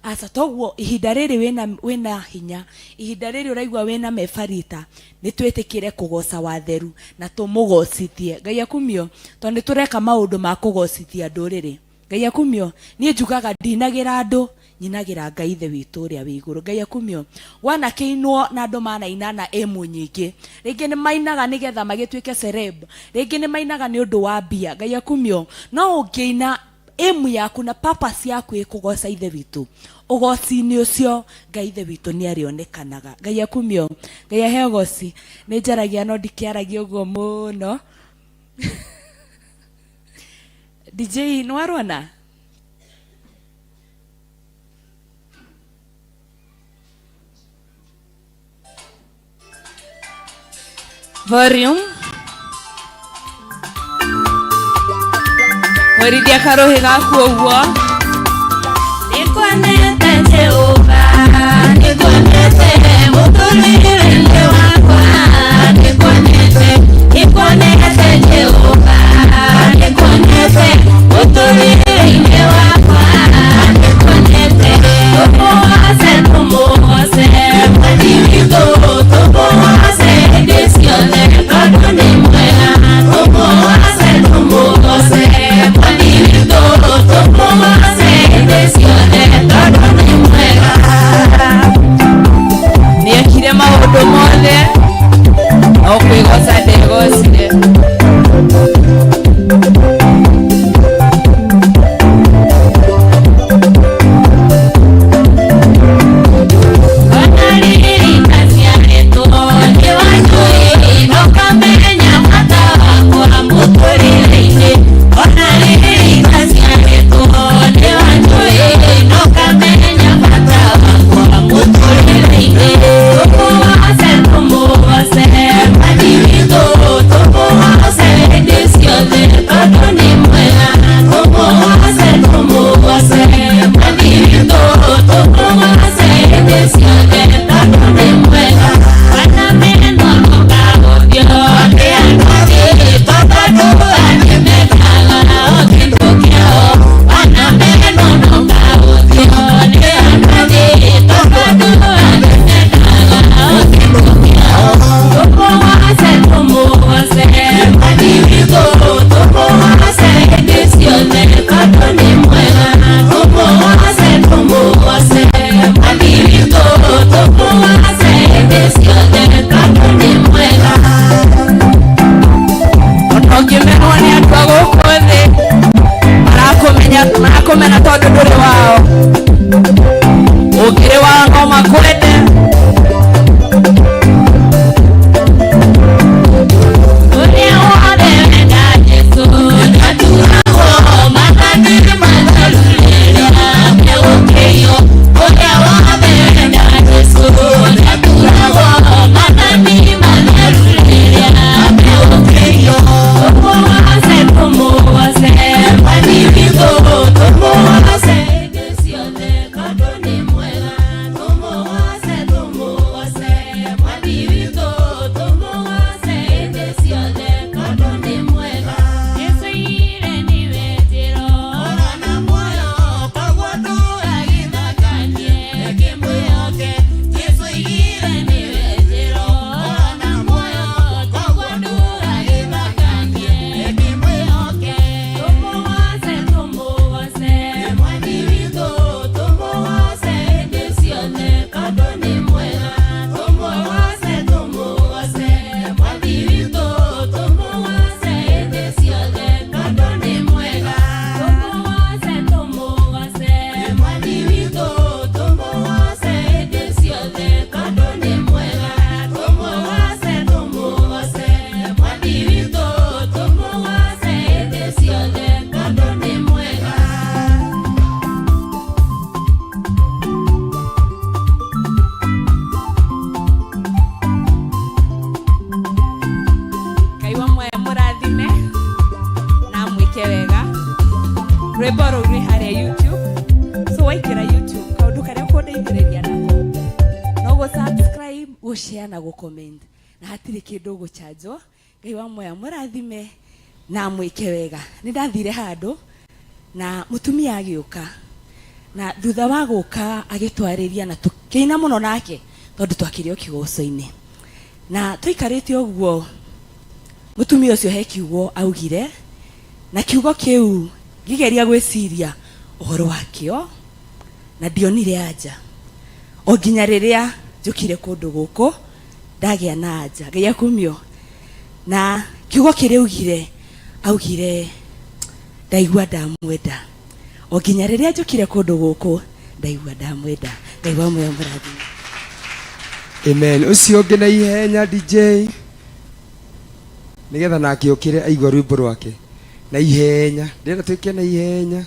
asa toguo ihinda riri wina hinya ihinda riri uraigwa wina mefarita ni twitikire kugoca watheru na tumugocithie Ngai akumio tondu tureka maundu ma kugocithia nduriri Ngai akumio nie njugaga ndinagira andu nyinagira Ngai ithe witu uria wi iguru Ngai akumio wana keinwo na andu manainana emu nyingi ringi ni mainaga nigetha magituike celeb ringi ni mainaga ni undu wa mbia Ngai akumio no ungiina emu yaku na purpose yaku ikugoca ithe witu ugoci-ini ucio Ngai ithe witu ni arionekanaga Ngai akumio Ngai ahe ugoci ni njaragia no ndikiaragia uguo muno DJ nwarona volume Weridia karohe gaku uguo Nikwanete Jehova Nikwanete muturire wakwa Nikwanete Jehova Nikwanete muturire wakwa Nikwanete tumuose Madivito tumuose Desione Todo ni mwena tumuose Madivito tumuose Desione Todo ni mwena Niekire maundu mothe okwigoca ndegocire marakomena tondu nduri wao ukiri wa ngoma kwende uria wothe wenda Jesu naturagwo mathani matharuria meukiio uria wothe wenda Jesu naturagwo mathani matharuria meukiio tumuose Madivito tumuose Desione Todo ni mwena tumuose Madivito tumuose Desione Todo ni mwena Yesu ire ni wetiro ora na moyo koguo nduragithakanie kimwioke Yesu ire ni wetiro ora na moyo koguo nduragithakanie kimwioke tumuose Madivito tumuose Desione Todo ni mwena tumuose Madivito tumuose Desione Todo ni mwena tumuose Madivito tumuose Desione Todo ni mwena tumuose Madivito tumuose Desione Todo ni mwena Kaiwa mwe murathime na mwike wega rwimbo rũu rwĩ harĩa YouTube so waingĩra YouTube kaũndũ karĩa ũkũndeithĩrĩria nako no gũ subscribe gũ share na gũ comment na hatirĩ kĩndũ gũcanjwo. Ngai wa muoyo mũrathime na mwĩke wega. Nĩ ndathire handũ na mũtumia agĩũka, na thutha wa gũka agĩtwarĩria na tũkĩina mũno nake tondũ twakĩrĩ o kĩgoco-inĩ, na tũikarĩte ũguo mũtumia ũcio he kiugo augire, na kiugo kĩu ngĩgeria gwĩciria ũhoro wakĩo na ndionire anja, o nginya rĩrĩa njũkire kũndũ gũkũ ndagĩa na anja. Ngai akumio. Na kiugo kĩrĩa augire ndaigua ndamwenda, o nginya rĩrĩa njũkire kũndũ gũkũ ndaigua ndamwenda. Ngai wa muoyo mũrathime. Amen. Ucio ũngĩ na ihenya DJ nigetha nake ũkĩre aigua rwĩmbo rwake na ihenya. Ndĩrenda twĩke na ihenya.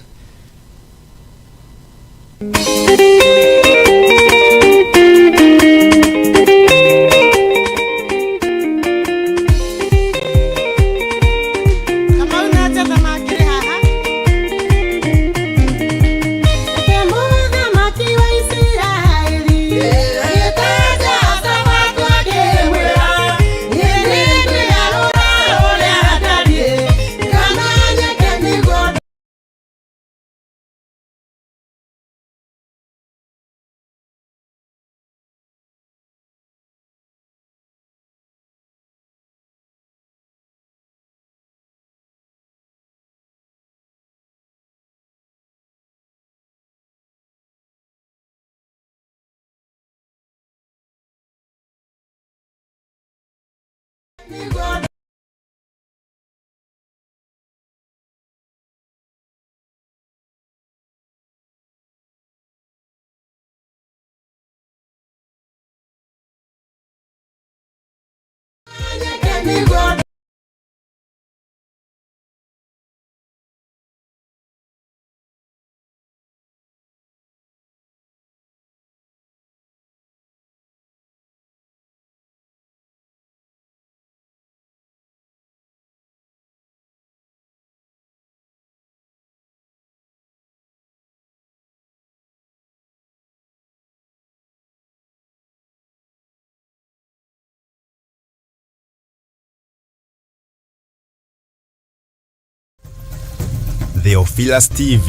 Theophilus TV,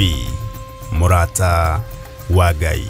Murata wa Ngai.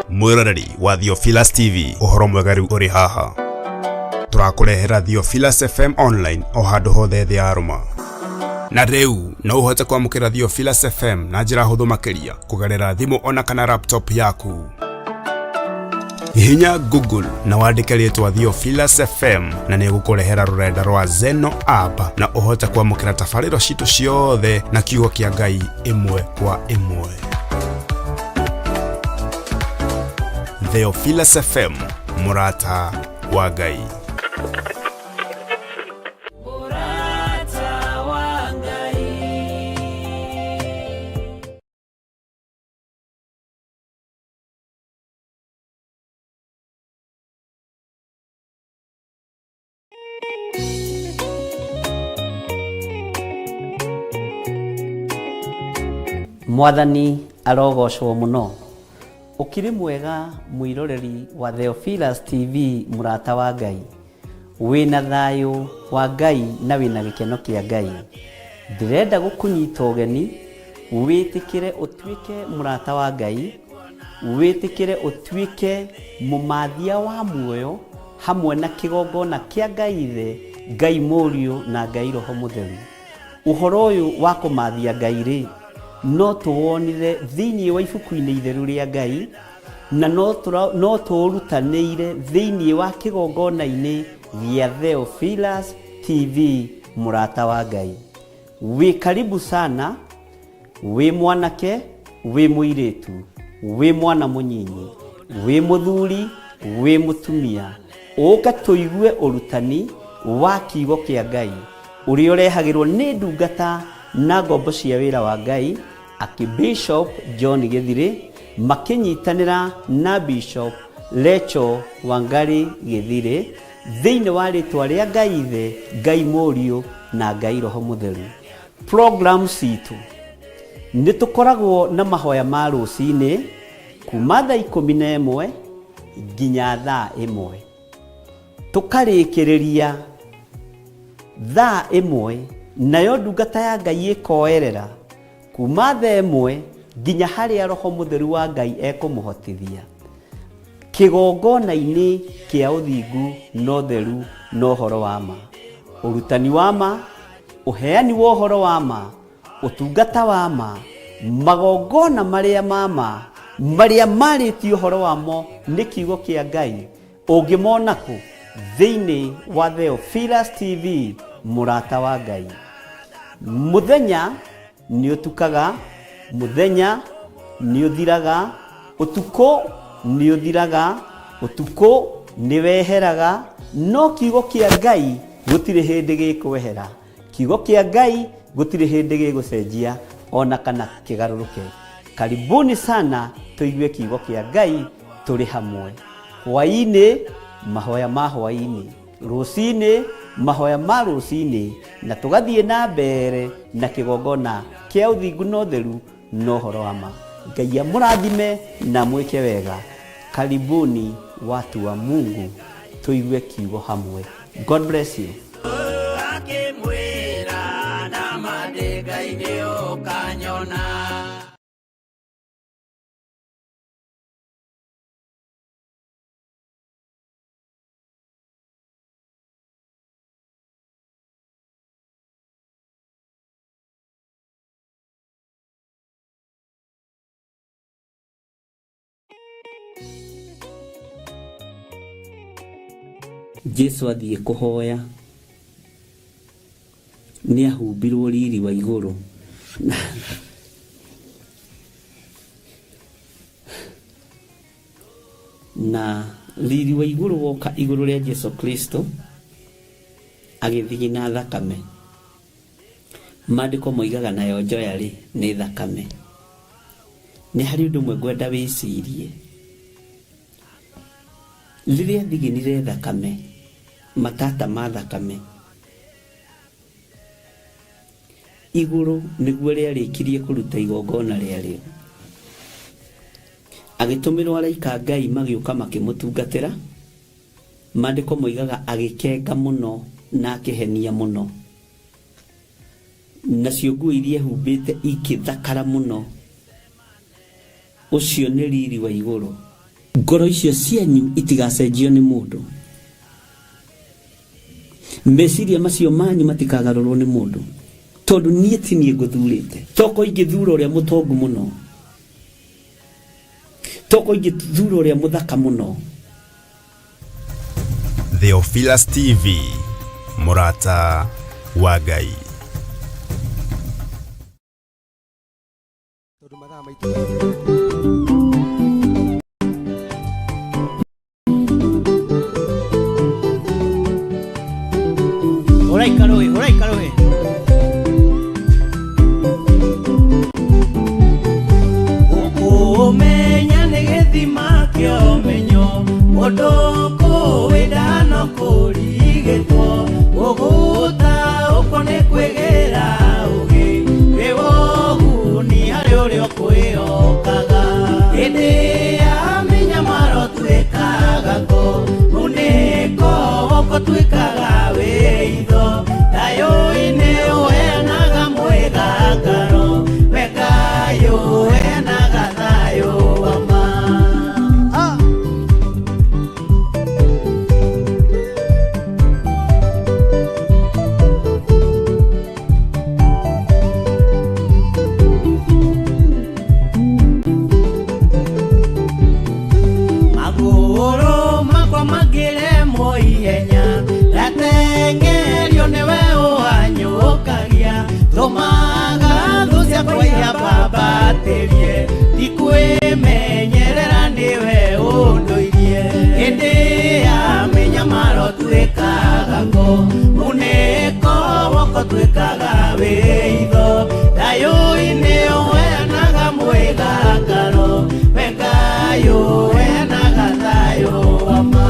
mwiroreri wa Theophilus TV, uhoro mwega riu uri haha. Turakurehera Theophilus FM online o handu hothe thĩ ya Roma. Na riu no uhote kwamukira Theophilus FM na njira huthu makiria kugerera thimu ona kana laptop yaku. Hihinya Google na wandike rĩtwa Theophilus FM na nĩgũkũrehera rũrenda rwa Zeno app na uhote kwamukira tabarĩro citu ciothe na kiugo kĩa Ngai imwe kwa imwe. Theophilus FM, murata wa Ngai. Mwathani arogocwo muno. Ukiri mwega mwiroreri wa Theophilus TV, murata wa Ngai. Wina thayo wa Ngai na wina gikeno kia Ngai. Ndirenda gukunyita ugeni, witikire utwike murata wa Ngai, witikire utwike mumathia wa muoyo hamwe na kigongona kia Ngai Ithe, Ngai Mũriũ na Ngai Roho Mũtheru. Uhoro uyu wa kumathia Ngai ri no tuwonire thiini wa ibuku-ini itheru ria Ngai, na no turutanire thiini wa kigongona-ini gĩa Theophilus TV, murata wa Ngai. Wi karibu sana, wi mwanake, wi muiritu, wi mwana munyinyi, wi muthuri, wi mutumia, uka tuigue urutani wa kiugo kia Ngai uria urehagirwo ni ndungata na ngombo cia wira wa Ngai Bishop John Githire makinyitanira na Bishop Lecho Wangari Githire thiini wa ritwa ria Ngai Ithe, Ngai Mũriũ na Ngai Roho Mũtheru. Program citu ni tukoragwo na mahoya ma rucini kuma thaa 11 nginya thaa 1, tukarikiriria thaa 1 nayo ndungata ya Ngai ikoerera kuma thaa 1 nginya haria Roho Mũtheru wa Ngai ekumuhotithia kigongona-ini kia uthingu no theru no horo wa ma, urutani wa ma, uheani wa horo wa ma, utungata wa ma, magongona maria mama maria maritio horo wamo ni kiugo kia Ngai ungimona ku thiini wa Theophilus TV, murata wa Ngai. Muthenya ni utukaga, muthenya ni uthiraga, utuko ni uthiraga, utuko ni weheraga, no kiugo kia Ngai gutire hindi gikwehera. Kiugo kia Ngai gutire hindi gigucenjia ona kana kigaruruke. Karibuni sana tuigue kiugo kia Ngai turi hamwe. Hwaini mahoya ma hwaini, rucini mahoya ma rucini, na tugathie na mbere na kigongona kia uthingu no theru no horo wa ma. Ngai amurathime na mwike wega. Karibuni watu wa Mungu, tuigue kiugo hamwe. God bless you. Jesu athie kuhoya ni ahumbirwo riri wa iguru na riri wa iguru woka iguru ria Jesu Kristo agithigi na thakame. Maandiko moigaga nayo njoya ri ni thakame. Ni hari undu mwe ngwenda wicirie riria thiginire thakame, matata ma thakame, iguru niguo riarikirie kuruta igongona riario. Agitumirwo araika Ngai magiuka makimutungatira. Maandiko moigaga agikenga muno na akihenia muno, nacio nguo iria humbite ikithakara muno. Ucio ni riri wa iguru ngoro icio cianyu itigacenjio ni mundu, meciria macio manyu matikagarurwo ni mundu, tondu nie ti nie nguthurite. Toko ingithura uria mutongu muno, toko ingithura uria muthaka muno. Theophilus TV, murata wa Ngai. Uraikaroe umenya ni githima kio menyo mundu kuwidano kurigitwo uguta ukone kwegera ugi wewogu ni ari uri okwiyokaga indi amenya maro twikaga ko uniko woko twikaga weitho tayo ine wenaga mwegagaro wekayo wenaga tayo ama magoro makwa magire moihenya ratengerio niwe uanyukagia tumaga thucia kwaiya babaterie tikwimenyerera niwe unduirie indi amenya maro twikaga ko uniko woko twikaga weitho tayo ine wenaga mwegagaro wengayo wenaga tayo ama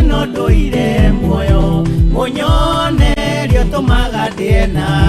no ndoire muoyo munyonerio tumaga ndiena